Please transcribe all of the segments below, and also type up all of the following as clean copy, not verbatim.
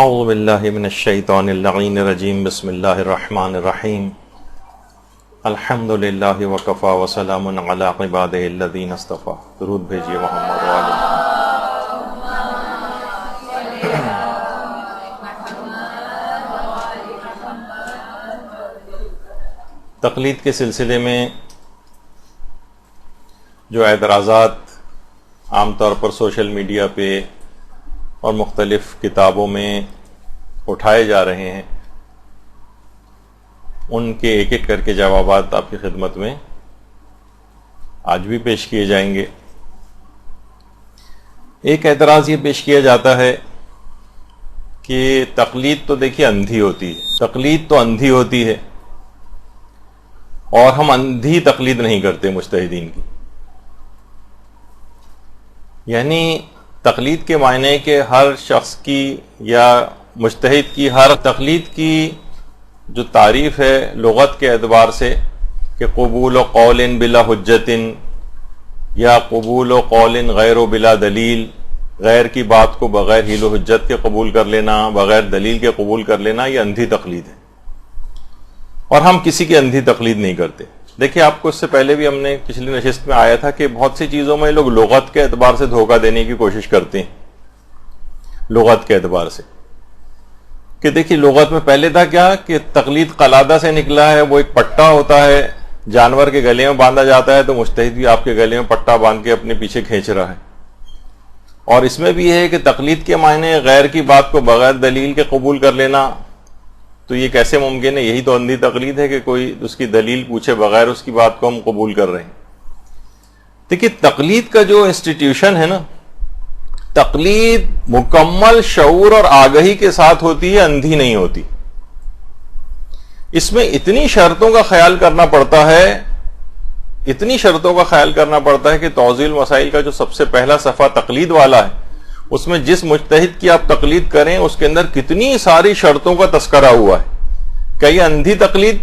اعوذ باللہ من الشیطان اللعین الرجیم بسم اللہ الرحمن الرحیم الحمد للہ وکفی وسلام علی عبادہ الذین اصطفی. درود بھیجیے محمد والے. تقلید کے سلسلے میں جو اعتراضات عام طور پر سوشل میڈیا پہ اور مختلف کتابوں میں اٹھائے جا رہے ہیں، ان کے ایک ایک کر کے جوابات آپ کی خدمت میں آج بھی پیش کیے جائیں گے. ایک اعتراض یہ پیش کیا جاتا ہے کہ تقلید تو دیکھیے اندھی ہوتی ہے، تقلید تو اندھی ہوتی ہے اور ہم اندھی تقلید نہیں کرتے مجتہدین کی. یعنی تقلید کے معنی کہ ہر شخص کی یا مجتہد کی ہر تقلید کی جو تعریف ہے لغت کے اعتبار سے کہ قبول و قول بلا حجت یا قبول و قول غیر و بلا دلیل، غیر کی بات کو بغیر حیل و حجت کے قبول کر لینا، بغیر دلیل کے قبول کر لینا، یہ اندھی تقلید ہے اور ہم کسی کی اندھی تقلید نہیں کرتے. دیکھیں آپ کو اس سے پہلے بھی ہم نے پچھلی نشست میں آیا تھا کہ بہت سی چیزوں میں لوگ لغت کے اعتبار سے دھوکہ دینے کی کوشش کرتے ہیں. لغت کے اعتبار سے کہ دیکھیے لغت میں پہلے تھا کیا کہ تقلید قلادہ سے نکلا ہے، وہ ایک پٹا ہوتا ہے جانور کے گلے میں باندھا جاتا ہے، تو مجتہد بھی آپ کے گلے میں پٹا باندھ کے اپنے پیچھے کھینچ رہا ہے. اور اس میں بھی یہ ہے کہ تقلید کے معنی غیر کی بات کو بغیر دلیل کے قبول کر لینا، تو یہ کیسے ممکن ہے؟ یہی تو اندھی تقلید ہے کہ کوئی اس کی دلیل پوچھے بغیر اس کی بات کو ہم قبول کر رہے ہیں. دیکھیے تقلید کا جو انسٹیٹیوشن ہے نا، تقلید مکمل شعور اور آگہی کے ساتھ ہوتی ہے، اندھی نہیں ہوتی. اس میں اتنی شرطوں کا خیال کرنا پڑتا ہے، اتنی شرطوں کا خیال کرنا پڑتا ہے کہ توضیح المسائل کا جو سب سے پہلا صفحہ تقلید والا ہے، اس میں جس مجتہد کی آپ تقلید کریں اس کے اندر کتنی ساری شرطوں کا تذکرہ ہوا ہے. کیا یہ اندھی تقلید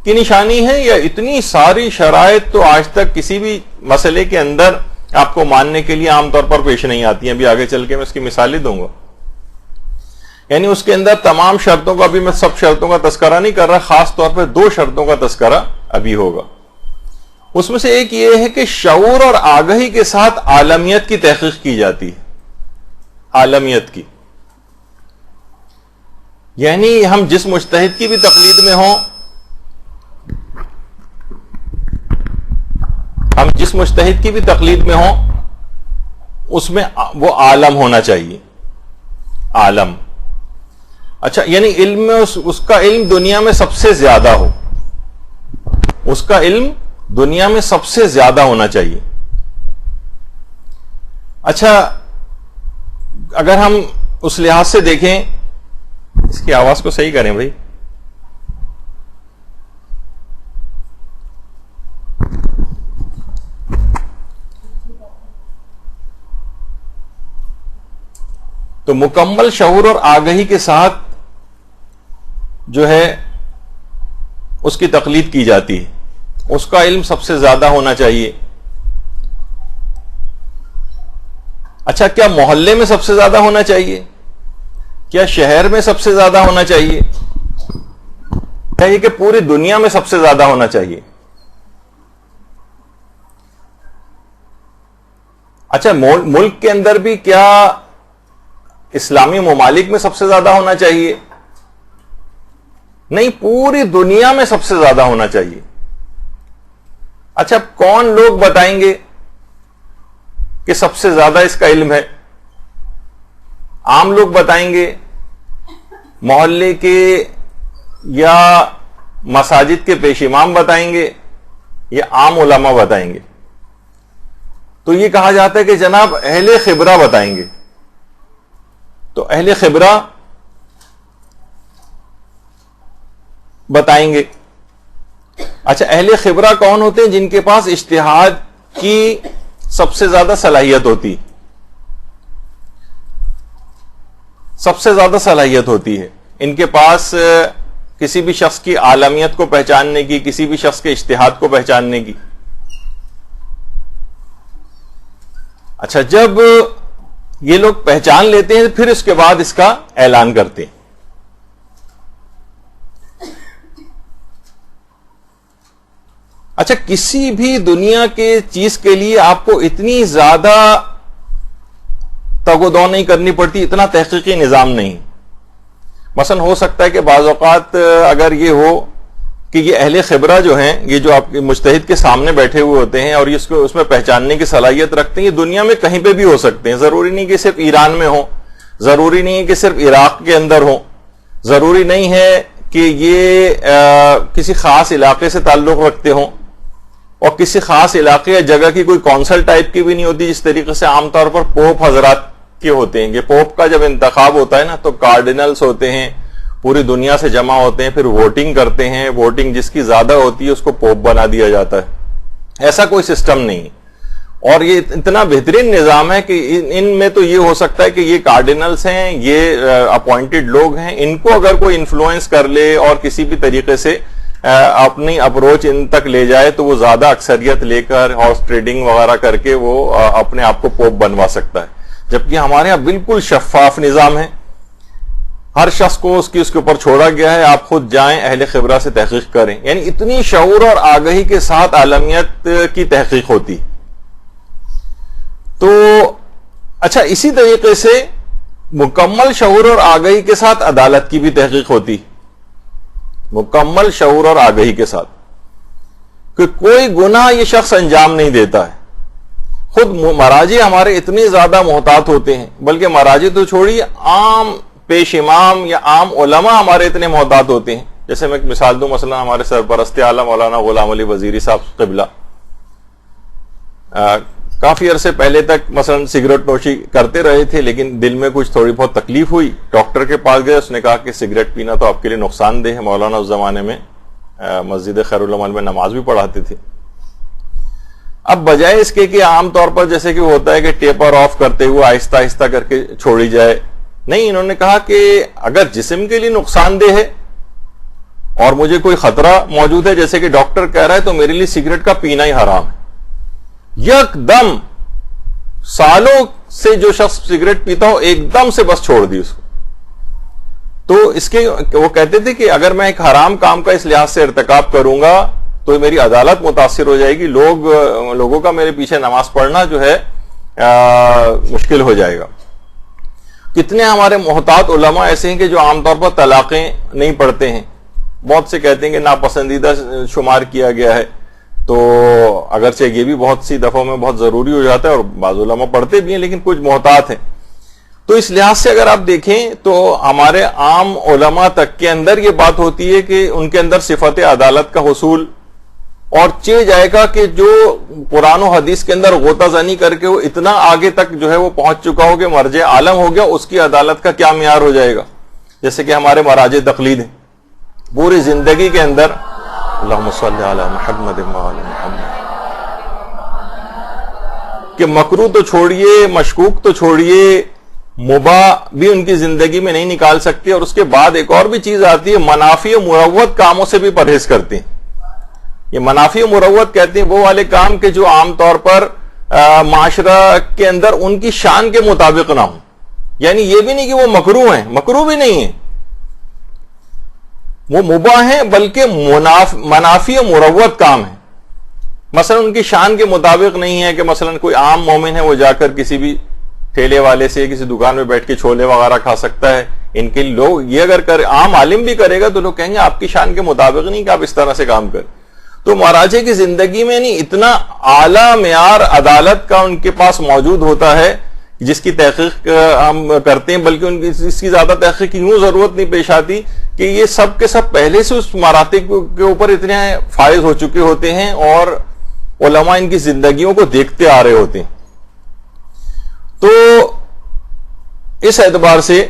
کی نشانی ہے یا اتنی ساری شرائط تو آج تک کسی بھی مسئلے کے اندر آپ کو ماننے کے لیے عام طور پر پیش نہیں آتی ہیں؟ ابھی آگے چل کے میں اس کی مثالیں دوں گا. یعنی اس کے اندر تمام شرطوں کا، ابھی میں سب شرطوں کا تذکرہ نہیں کر رہا، خاص طور پہ 2 شرطوں کا تذکرہ ابھی ہوگا. اس میں سے ایک یہ ہے کہ شعور اور آگہی کے ساتھ عالمیت کی تحقیق کی جاتی ہے. عالمیت کی، یعنی ہم جس مجتہد کی بھی تقلید میں ہوں، ہم جس مجتہد کی بھی تقلید میں ہوں، اس میں وہ عالم ہونا چاہیے. عالم، اچھا، یعنی علم میں اس کا علم دنیا میں سب سے زیادہ ہو، اس کا علم دنیا میں سب سے زیادہ ہونا چاہیے. اچھا، اگر ہم اس لحاظ سے دیکھیں، اس کی آواز کو صحیح کریں بھائی. تو مکمل شعور اور آگہی کے ساتھ جو ہے اس کی تقلید کی جاتی ہے، اس کا علم سب سے زیادہ ہونا چاہیے. اچھا، کیا محلے میں سب سے زیادہ ہونا چاہیے؟ کیا شہر میں سب سے زیادہ ہونا چاہیے؟ کیا یہ کہ پوری دنیا میں سب سے زیادہ ہونا چاہیے؟ اچھا، ملک کے اندر بھی کیا اسلامی ممالک میں سب سے زیادہ ہونا چاہیے؟ نہیں، پوری دنیا میں سب سے زیادہ ہونا چاہیے. اچھا، کون لوگ بتائیں گے کہ سب سے زیادہ اس کا علم ہے؟ عام لوگ بتائیں گے، محلے کے یا مساجد کے پیش امام بتائیں گے، یا عام علماء بتائیں گے؟ تو یہ کہا جاتا ہے کہ جناب اہل خبرہ بتائیں گے. تو اہل خبرہ بتائیں گے. اچھا، اہل خبرہ کون ہوتے ہیں؟ جن کے پاس اجتہاد کی سب سے زیادہ صلاحیت ہوتی، سب سے زیادہ صلاحیت ہوتی ہے. ان کے پاس کسی بھی شخص کی عالمیت کو پہچاننے کی، کسی بھی شخص کے اجتہاد کو پہچاننے کی. اچھا، جب یہ لوگ پہچان لیتے ہیں، پھر اس کے بعد اس کا اعلان کرتے ہیں. اچھا، کسی بھی دنیا کے چیز کے لیے آپ کو اتنی زیادہ تگ و دو نہیں کرنی پڑتی، اتنا تحقیقی نظام نہیں. مثلا ہو سکتا ہے کہ بعض اوقات اگر یہ ہو کہ یہ اہل خبرہ جو ہیں، یہ جو آپ کے مجتہد کے سامنے بیٹھے ہوئے ہوتے ہیں اور اس میں پہچاننے کی صلاحیت رکھتے ہیں، یہ دنیا میں کہیں پہ بھی ہو سکتے ہیں. ضروری نہیں کہ صرف ایران میں ہو، ضروری نہیں ہے کہ صرف عراق کے اندر ہو، ضروری نہیں ہے کہ یہ کسی خاص علاقے سے تعلق رکھتے ہوں، اور کسی خاص علاقے یا جگہ کی کوئی کونسل ٹائپ کی بھی نہیں ہوتی، جس طریقے سے عام طور پر پوپ حضرات کے ہوتے ہیں. کہ پوپ کا جب انتخاب ہوتا ہے نا، تو کارڈینلز ہوتے ہیں، پوری دنیا سے جمع ہوتے ہیں، پھر ووٹنگ کرتے ہیں، ووٹنگ جس کی زیادہ ہوتی ہے اس کو پوپ بنا دیا جاتا ہے. ایسا کوئی سسٹم نہیں. اور یہ اتنا بہترین نظام ہے کہ ان میں تو یہ ہو سکتا ہے کہ یہ کارڈینلز ہیں، یہ اپوائنٹڈ لوگ ہیں، ان کو اگر کوئی انفلوئنس کر لے اور کسی بھی طریقے سے اپنی اپروچ ان تک لے جائے، تو وہ زیادہ اکثریت لے کر ہارس ٹریڈنگ وغیرہ کر کے وہ اپنے آپ کو پوپ بنوا سکتا ہے. جبکہ ہمارے یہاں بالکل شفاف نظام ہے، ہر شخص کو اس کے اوپر چھوڑا گیا ہے، آپ خود جائیں اہل خبرہ سے تحقیق کریں. یعنی اتنی شعور اور آگہی کے ساتھ عالمیت کی تحقیق ہوتی. تو اچھا، اسی طریقے سے مکمل شعور اور آگہی کے ساتھ عدالت کی بھی تحقیق ہوتی، مکمل شعور اور آگہی کے ساتھ، کہ کوئی گناہ یہ شخص انجام نہیں دیتا ہے. خود مراجع ہمارے اتنے زیادہ محتاط ہوتے ہیں، بلکہ مراجع تو چھوڑی، عام پیش امام یا عام علماء ہمارے اتنے محتاط ہوتے ہیں. جیسے میں ایک مثال دوں، مثلا ہمارے سرپرست اعلیٰ مولانا غلام علی وزیری صاحب قبلہ کافی عرصے پہلے تک مثلا سگریٹ نوشی کرتے رہے تھے، لیکن دل میں کچھ تھوڑی بہت تکلیف ہوئی، ڈاکٹر کے پاس گئے، اس نے کہا کہ سگریٹ پینا تو آپ کے لیے نقصان دہ ہے. مولانا اس زمانے میں مسجد خیر العمل میں نماز بھی پڑھاتے تھے. اب بجائے اس کے کہ عام طور پر جیسے کہ ہوتا ہے کہ ٹیپر آف کرتے ہوئے آہستہ آہستہ کر کے چھوڑی جائے، نہیں، انہوں نے کہا کہ اگر جسم کے لیے نقصان دہ ہے اور مجھے کوئی خطرہ موجود ہے، جیسے کہ ڈاکٹر کہہ رہا ہے، تو میرے لیے سگریٹ کا پینا ہی حرام ہے. یک دم سالوں سے جو شخص سگریٹ پیتا ہو، ایک دم سے بس چھوڑ دی اس کو. تو اس کے وہ کہتے تھے کہ اگر میں ایک حرام کام کا اس لحاظ سے ارتکاب کروں گا تو میری عدالت متاثر ہو جائے گی، لوگوں کا میرے پیچھے نماز پڑھنا جو ہے مشکل ہو جائے گا. کتنے ہمارے محتاط علماء ایسے ہیں کہ جو عام طور پر طلاقیں نہیں پڑھتے ہیں، بہت سے کہتے ہیں کہ ناپسندیدہ شمار کیا گیا ہے. تو اگرچہ یہ بھی بہت سی دفعوں میں بہت ضروری ہو جاتا ہے، اور بعض علماء پڑھتے بھی ہیں، لیکن کچھ محتاط ہیں. تو اس لحاظ سے اگر آپ دیکھیں تو ہمارے عام علماء تک کے اندر یہ بات ہوتی ہے کہ ان کے اندر صفت عدالت کا حصول، اور چہ جائے گا کہ جو قرآن و حدیث کے اندر غوطہ زنی کر کے وہ اتنا آگے تک جو ہے وہ پہنچ چکا ہو کہ مرجع عالم ہو گیا، اس کی عدالت کا کیا معیار ہو جائے گا. جیسے کہ ہمارے مراجع تقلید ہیں، پوری زندگی کے اندر اللہم صلی علی محمد وعلی محمد، کہ مکروہ تو چھوڑیے، مشکوک تو چھوڑیے، مباح بھی ان کی زندگی میں نہیں نکال سکتے. اور اس کے بعد ایک اور بھی چیز آتی ہے، منافی و مروت کاموں سے بھی پرہیز کرتے ہیں. یہ منافی و مروت کہتے ہیں وہ والے کام کہ جو عام طور پر معاشرہ کے اندر ان کی شان کے مطابق نہ ہوں. یعنی یہ بھی نہیں کہ وہ مکروہ ہیں، مکروہ بھی نہیں ہیں، وہ مباح ہیں، بلکہ منافی و مروت کام ہیں. مثلا ان کی شان کے مطابق نہیں ہے کہ مثلا کوئی عام مومن ہے وہ جا کر کسی بھی ٹھیلے والے سے کسی دکان میں بیٹھ کے چھولے وغیرہ کھا سکتا ہے. ان کے لوگ یہ اگر عام عالم بھی کرے گا تو لوگ کہیں گے آپ کی شان کے مطابق نہیں کہ آپ اس طرح سے کام کریں. تو مراجع کی زندگی میں نہیں اتنا اعلیٰ معیار عدالت کا ان کے پاس موجود ہوتا ہے جس کی تحقیق ہم کرتے ہیں، بلکہ ان کی اس کی زیادہ تحقیق کی یوں ضرورت نہیں پیش آتی کہ یہ سب کے سب پہلے سے اس مراتب کے اوپر اتنے فائز ہو چکے ہوتے ہیں اور علماء ان کی زندگیوں کو دیکھتے آ رہے ہوتے ہیں. تو اس اعتبار سے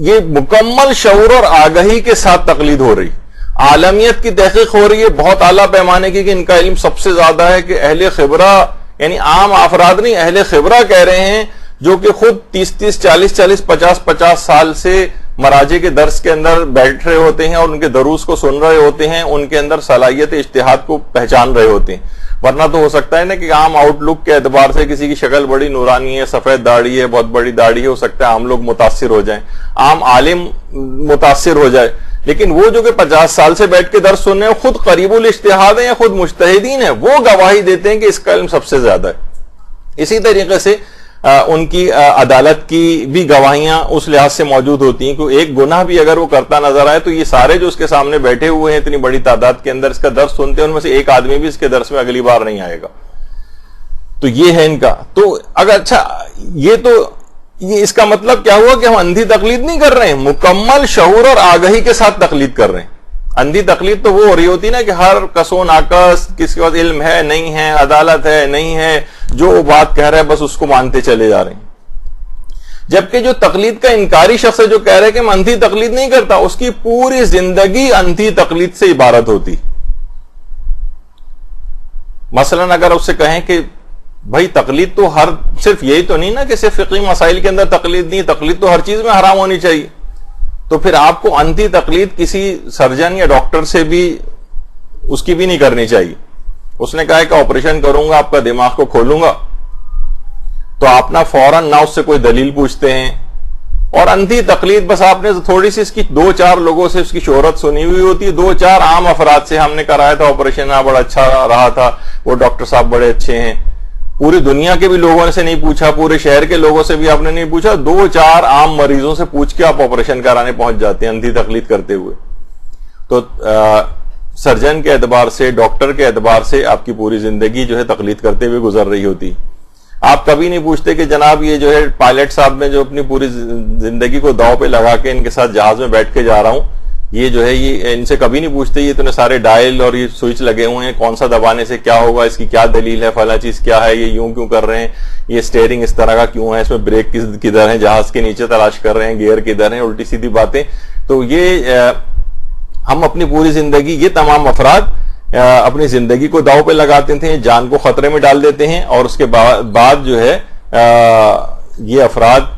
یہ مکمل شعور اور آگہی کے ساتھ تقلید ہو رہی، عالمیت کی تحقیق ہو رہی ہے بہت اعلیٰ پیمانے کی، کہ ان کا علم سب سے زیادہ ہے، کہ اہل خبرہ یعنی عام افراد نہیں، اہل خبرہ کہہ رہے ہیں جو کہ خود 30 40 50 سال سے مراجع کے درس کے اندر بیٹھ رہے ہوتے ہیں اور ان کے دروس کو سن رہے ہوتے ہیں، ان کے اندر صلاحیت اجتہاد کو پہچان رہے ہوتے ہیں. ورنہ تو ہو سکتا ہے نا کہ عام آؤٹ لک کے اعتبار سے کسی کی شکل بڑی نورانی ہے, سفید داڑھی ہے, بہت بڑی داڑھی ہے, ہو سکتا ہے عام لوگ متاثر ہو جائیں, عام عالم متاثر ہو جائے, لیکن وہ جو کہ 50 سال سے بیٹھ کے درس سن رہے ہیں, خود قریب الاجتہاد ہیں یا خود مجتہدین ہیں, وہ گواہی دیتے ہیں کہ اس کا علم سب سے زیادہ ہے. اسی طریقے سے ان کی عدالت کی بھی گواہیاں اس لحاظ سے موجود ہوتی ہیں کہ ایک گناہ بھی اگر وہ کرتا نظر آئے تو یہ سارے جو اس کے سامنے بیٹھے ہوئے ہیں اتنی بڑی تعداد کے اندر اس کا درس سنتے ہیں, ان میں سے ایک آدمی بھی اس کے درس میں اگلی بار نہیں آئے گا. تو یہ ہے ان کا. تو اگر اچھا یہ اس کا مطلب کیا ہوا کہ ہم اندھی تقلید نہیں کر رہے ہیں, مکمل شعور اور آگہی کے ساتھ تقلید کر رہے ہیں. اندھی تقلید تو وہ ہو رہی ہوتی نا کہ ہر کس و ناقص, کسی کے پاس علم ہے نہیں ہے, عدالت ہے نہیں ہے, جو وہ بات کہہ رہا ہے بس اس کو مانتے چلے جا رہے ہیں. جبکہ جو تقلید کا انکاری شخص ہے جو کہہ رہا ہے کہ میں اندھی تقلید نہیں کرتا, اس کی پوری زندگی اندھی تقلید سے عبارت ہوتی. مثلا اگر اس سے کہیں کہ بھائی تقلید تو صرف یہی تو نہیں نا کہ صرف فقہی مسائل کے اندر تقلید نہیں, تقلید تو ہر چیز میں حرام ہونی چاہیے, تو پھر آپ کو اندھی تقلید کسی سرجن یا ڈاکٹر سے بھی اس کی بھی نہیں کرنی چاہیے. اس نے کہا ہے کہ آپریشن کروں گا, آپ کا دماغ کو کھولوں گا, تو آپ نہ فوراً نہ اس سے کوئی دلیل پوچھتے ہیں, اور اندھی تقلید بس آپ نے تھوڑی سی اس کی 2-4 لوگوں سے اس کی شہرت سنی ہوئی ہوتی ہے, 2-4 عام افراد سے ہم نے کرایا تھا آپریشن, بڑا اچھا رہا تھا, وہ ڈاکٹر صاحب بڑے اچھے ہیں. پوری دنیا کے بھی لوگوں سے نہیں پوچھا, پورے شہر کے لوگوں سے بھی آپ نے نہیں پوچھا, 2-4 عام مریضوں سے پوچھ کے آپ آپریشن کرانے پہنچ جاتے ہیں اندھی تقلید کرتے ہوئے. تو سرجن کے اعتبار سے, ڈاکٹر کے اعتبار سے آپ کی پوری زندگی جو ہے تقلید کرتے ہوئے گزر رہی ہوتی. آپ کبھی نہیں پوچھتے کہ جناب یہ جو ہے پائلٹ صاحب میں جو اپنی پوری زندگی کو داؤ پہ لگا کے ان کے ساتھ جہاز میں بیٹھ کے جا رہا ہوں, یہ جو ہے یہ ان سے کبھی نہیں پوچھتے یہ تو نے سارے ڈائل اور یہ سوئچ لگے ہوئے ہیں, کون سا دبانے سے کیا ہوگا, اس کی کیا دلیل ہے, فلاں چیز کیا ہے, یہ یوں کیوں کر رہے ہیں, یہ اسٹیئرنگ اس طرح کا کیوں ہے, اس میں بریک کدھر ہے, جہاز کے نیچے تلاش کر رہے ہیں, گیئر کدھر ہیں, الٹی سیدھی باتیں. تو یہ ہم اپنی پوری زندگی, یہ تمام افراد اپنی زندگی کو داؤ پہ لگاتے تھے, جان کو خطرے میں ڈال دیتے ہیں, اور اس کے بعد جو ہے یہ افراد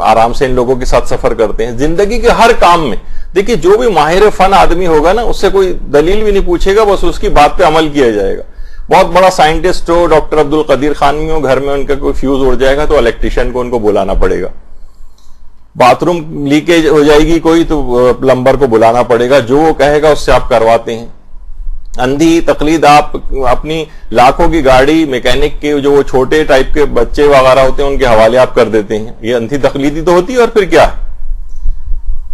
آرام سے ان لوگوں کے ساتھ سفر کرتے ہیں زندگی کے ہر کام میں. دیکھیے جو بھی ماہر فن آدمی ہوگا نا, اس سے کوئی دلیل بھی نہیں پوچھے گا, بس اس کی بات پہ عمل کیا جائے گا. بہت بڑا سائنٹسٹ ہو, ڈاکٹر عبد القدیر خانوی ہو, گھر میں ان کا کوئی فیوز اڑ جائے گا تو الیکٹریشین کو ان کو بلانا پڑے گا. باتھ روم لیکیج ہو جائے گی کوئی تو پلمبر کو بلانا پڑے گا, جو وہ کہے گا اس سے آپ کرواتے ہیں. اندھی تقلید آپ اپنی لاکھوں کی گاڑی میکینک کے جو وہ چھوٹے ٹائپ کے بچے وغیرہ ہوتے ہیں ان کے حوالے آپ کر دیتے ہیں, یہ اندھی تقلیدی تو ہوتی ہے. اور پھر کیا ہے,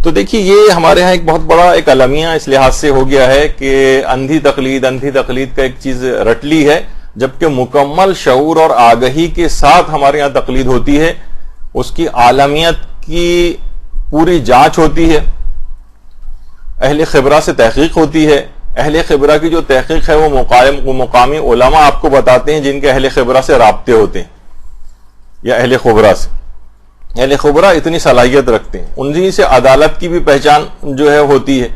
تو دیکھیے یہ ہمارے ہاں ایک بہت بڑا ایک المیہ اس لحاظ سے ہو گیا ہے کہ اندھی تقلید کا ایک چیز رٹ لی ہے, جبکہ مکمل شعور اور آگہی کے ساتھ ہمارے ہاں تقلید ہوتی ہے. اس کی عالمیت کی پوری جانچ ہوتی ہے, اہل خبرہ سے تحقیق ہوتی ہے. اہل خبرہ کی جو تحقیق ہے وہ مقامی علماء آپ کو بتاتے ہیں جن کے اہل خبرہ سے رابطے ہوتے ہیں, یا اہل خبرہ سے. اہل خبرہ اتنی صلاحیت رکھتے ہیں, انہی سے عدالت کی بھی پہچان جو ہے ہوتی ہے.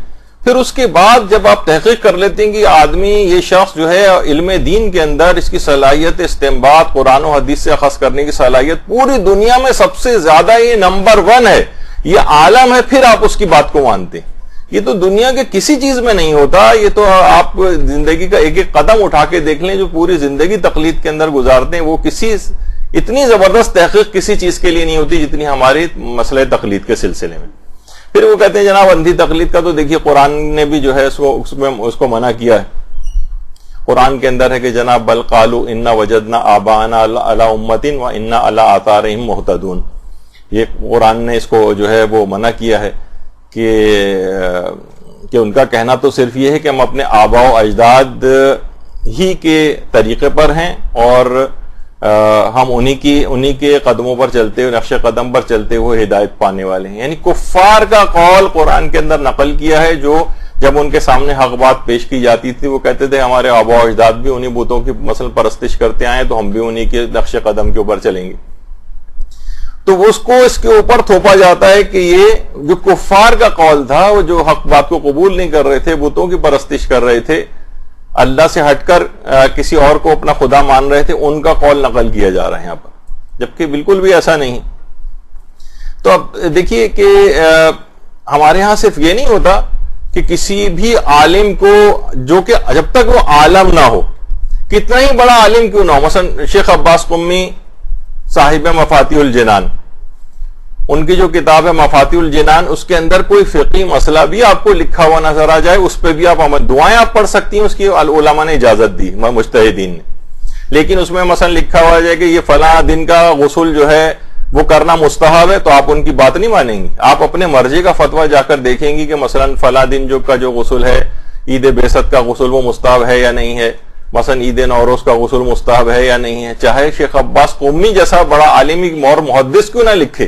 پھر اس کے بعد جب آپ تحقیق کر لیتے ہیں کہ آدمی یہ شخص جو ہے علم دین کے اندر اس کی صلاحیت استنباط قرآن و حدیث سے اخذ کرنے کی صلاحیت پوری دنیا میں سب سے زیادہ یہ نمبر 1 ہے, یہ عالم ہے, پھر آپ اس کی بات کو مانتے ہیں. یہ تو دنیا کے کسی چیز میں نہیں ہوتا. یہ تو آپ زندگی کا ایک ایک قدم اٹھا کے دیکھ لیں, جو پوری زندگی تقلید کے اندر گزارتے ہیں, وہ اتنی زبردست تحقیق کسی چیز کے لیے نہیں ہوتی جتنی ہماری مسئلہ تقلید کے سلسلے میں. پھر وہ کہتے ہیں جناب اندھی تقلید کا تو دیکھیے قرآن نے بھی جو ہے اس کو منع کیا ہے. قرآن کے اندر ہے کہ جناب بل قالوا انا وجدنا آباءنا علی امۃ وانا علی آثارہم مہتدون. یہ قرآن نے اس کو جو ہے وہ منع کیا ہے کہ ان کا کہنا تو صرف یہ ہے کہ ہم اپنے آباء و اجداد ہی کے طریقے پر ہیں اور ہم انہی کے قدموں پر چلتے ہوئے, نقش قدم پر چلتے ہوئے ہدایت پانے والے ہیں. یعنی کفار کا قول قرآن کے اندر نقل کیا ہے, جو جب ان کے سامنے حق بات پیش کی جاتی تھی وہ کہتے تھے ہمارے آباء و اجداد بھی انہی بتوں کی مثلا پرستش کرتے آئے تو ہم بھی انہی کے نقش قدم کے اوپر چلیں گے. تو اس کو اس کے اوپر تھوپا جاتا ہے کہ یہ جو کفار کا قول تھا, وہ جو حق بات کو قبول نہیں کر رہے تھے, بتوں کی پرستش کر رہے تھے, اللہ سے ہٹ کر کسی اور کو اپنا خدا مان رہے تھے, ان کا قول نقل کیا جا رہا ہے یہاں پر, جبکہ بالکل بھی ایسا نہیں. تو اب دیکھیے کہ ہمارے ہاں صرف یہ نہیں ہوتا کہ کسی بھی عالم کو, جو کہ جب تک وہ عالم نہ ہو, کتنا ہی بڑا عالم کیوں نہ ہو. مثلا شیخ عباس قمی صاحب مفاتیح الجنان، ان کی جو کتاب ہے مفاتیح الجنان، اس کے اندر کوئی فقہی مسئلہ بھی آپ کو لکھا ہوا نظر آ جائے، اس پہ بھی آپ دعائیں آپ پڑھ سکتی ہیں، اس کی علماء نے اجازت دی مجتہدین نے. لیکن اس میں مثلا لکھا ہوا جائے کہ یہ فلاں دن کا غسل جو ہے وہ کرنا مستحب ہے، تو آپ ان کی بات نہیں مانیں گی. آپ اپنے مرضی کا فتویٰ جا کر دیکھیں گی کہ مثلا فلاں دن جو غسل ہے، عید بیست کا غسل، وہ مستحب ہے یا نہیں ہے، مثلا عید نوروز کا غسل مستحب ہے یا نہیں ہے. چاہے شیخ عباس قمی جیسا بڑا عالم اور محدث کیوں نہ لکھے،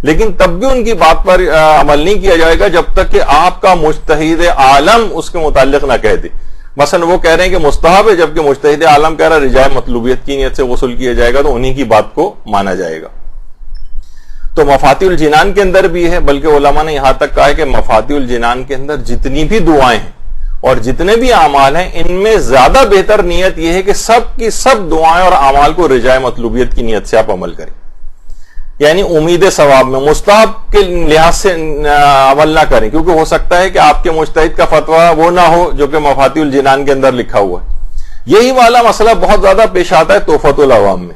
لیکن تب بھی ان کی بات پر عمل نہیں کیا جائے گا جب تک کہ آپ کا مجتہد عالم اس کے متعلق نہ کہہ دے. مثلا وہ کہہ رہے ہیں کہ مستحب ہے، جبکہ مجتہد عالم کہہ رہا ہے رجاء مطلوبیت کی نیت سے غسل کیا جائے گا، تو انہی کی بات کو مانا جائے گا. تو مفاتیح الجنان کے اندر بھی ہے، بلکہ علماء نے یہاں تک کہا ہے کہ مفاتیح الجنان کے اندر جتنی بھی دعائیں ہیں اور جتنے بھی اعمال ہیں، ان میں زیادہ بہتر نیت یہ ہے کہ سب کی سب دعائیں اور اعمال کو رجاء مطلوبیت کی نیت سے آپ عمل کریں، یعنی امید ثواب میں. مستحب کے لحاظ سے عمل نہ کریں، کیونکہ ہو سکتا ہے کہ آپ کے مجتہد کا فتویٰ وہ نہ ہو جو کہ مفاتیح الجنان کے اندر لکھا ہوا ہے. یہی والا مسئلہ بہت زیادہ پیش آتا ہے تحفۃ العوام میں.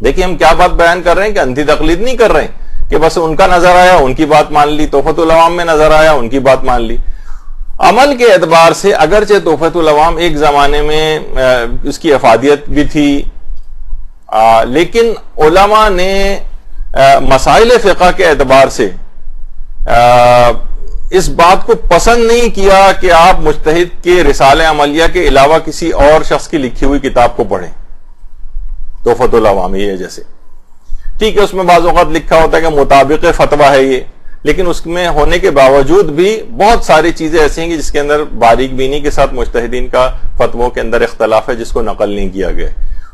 دیکھیں ہم کیا بات بیان کر رہے ہیں کہ اندھی تقلید نہیں کر رہے ہیں کہ بس ان کا نظر آیا ان کی بات مان لی، تحفۃ العوام میں نظر آیا ان کی بات مان لی. عمل کے اعتبار سے اگرچہ تحفۃ العوام ایک زمانے میں اس کی افادیت بھی تھی، لیکن علماء نے مسائل فقہ کے اعتبار سے اس بات کو پسند نہیں کیا کہ آپ مجتہد کے رسالہ عملیہ کے علاوہ کسی اور شخص کی لکھی ہوئی کتاب کو پڑھیں. تحفۃ العوام یہ جیسے ٹھیک ہے، اس میں بعض اوقات لکھا ہوتا ہے کہ مطابق فتویٰ ہے یہ، لیکن اس میں ہونے کے باوجود بھی بہت ساری چیزیں ایسی ہیں کہ جس کے اندر باریک بینی کے ساتھ مجتہدین کا فتووں کے اندر اختلاف ہے جس کو نقل نہیں کیا گیا.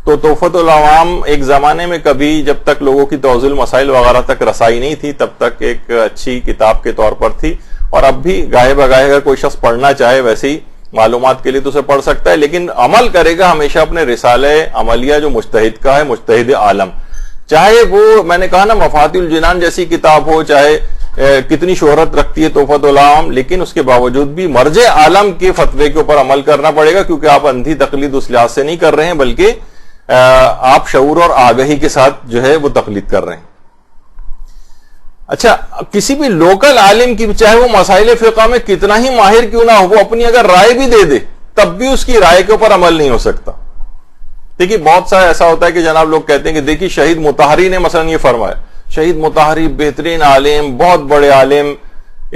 تو تحفۃ العوام ایک زمانے میں کبھی جب تک لوگوں کی توضیح المسائل وغیرہ تک رسائی نہیں تھی تب تک ایک اچھی کتاب کے طور پر تھی، اور اب بھی گاہے بگاہے اگر کوئی شخص پڑھنا چاہے ویسے ہی معلومات کے لیے تو اسے پڑھ سکتا ہے، لیکن عمل کرے گا ہمیشہ اپنے رسالہ عملیہ جو مجتہد کا ہے، مجتہد عالم، چاہے وہ میں نے کہا نا مفاتیح الجنان جیسی کتاب ہو، چاہے کتنی شہرت رکھتی ہے تحفۃ العوام، لیکن اس کے باوجود بھی مرجع عالم کے فتوے کے اوپر عمل کرنا پڑے گا، کیونکہ آپ اندھی تقلید اس لحاظ سے نہیں کر رہے ہیں بلکہ آپ شعور اور آگہی کے ساتھ جو ہے وہ تقلید کر رہے ہیں. اچھا، کسی بھی لوکل عالم کی چاہے وہ مسائل فقہ میں کتنا ہی ماہر کیوں نہ ہو، وہ اپنی اگر رائے بھی دے دے تب بھی اس کی رائے کے اوپر عمل نہیں ہو سکتا. دیکھیے بہت سا ایسا ہوتا ہے کہ جناب لوگ کہتے ہیں کہ دیکھیے شہید مطہری نے مثلا یہ فرمایا، شہید مطہری بہترین عالم، بہت بڑے عالم،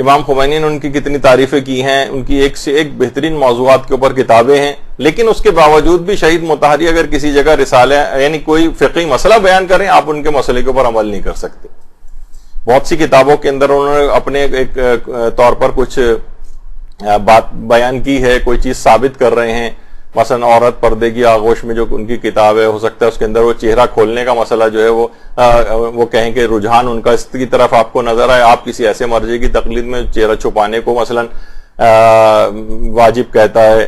امام خمینی نے ان کی کتنی تعریفیں کی ہیں، ان کی ایک سے ایک بہترین موضوعات کے اوپر کتابیں ہیں، لیکن اس کے باوجود بھی شہید مطہری اگر کسی جگہ رسالہ یعنی کوئی فقہی مسئلہ بیان کریں آپ ان کے مسئلے کے اوپر عمل نہیں کر سکتے. بہت سی کتابوں کے اندر انہوں نے اپنے ایک طور پر کچھ بات بیان کی ہے، کوئی چیز ثابت کر رہے ہیں، مثلا عورت پردے کی آغوش میں جو ان کی کتاب ہے، ہو سکتا ہے اس کے اندر وہ چہرہ کھولنے کا مسئلہ جو ہے وہ کہیں کہ رجحان ان کا اس کی طرف آپ کو نظر آئے، آپ کسی ایسے مرجع کی تقلید میں چہرہ چھپانے کو مثلا واجب کہتا ہے،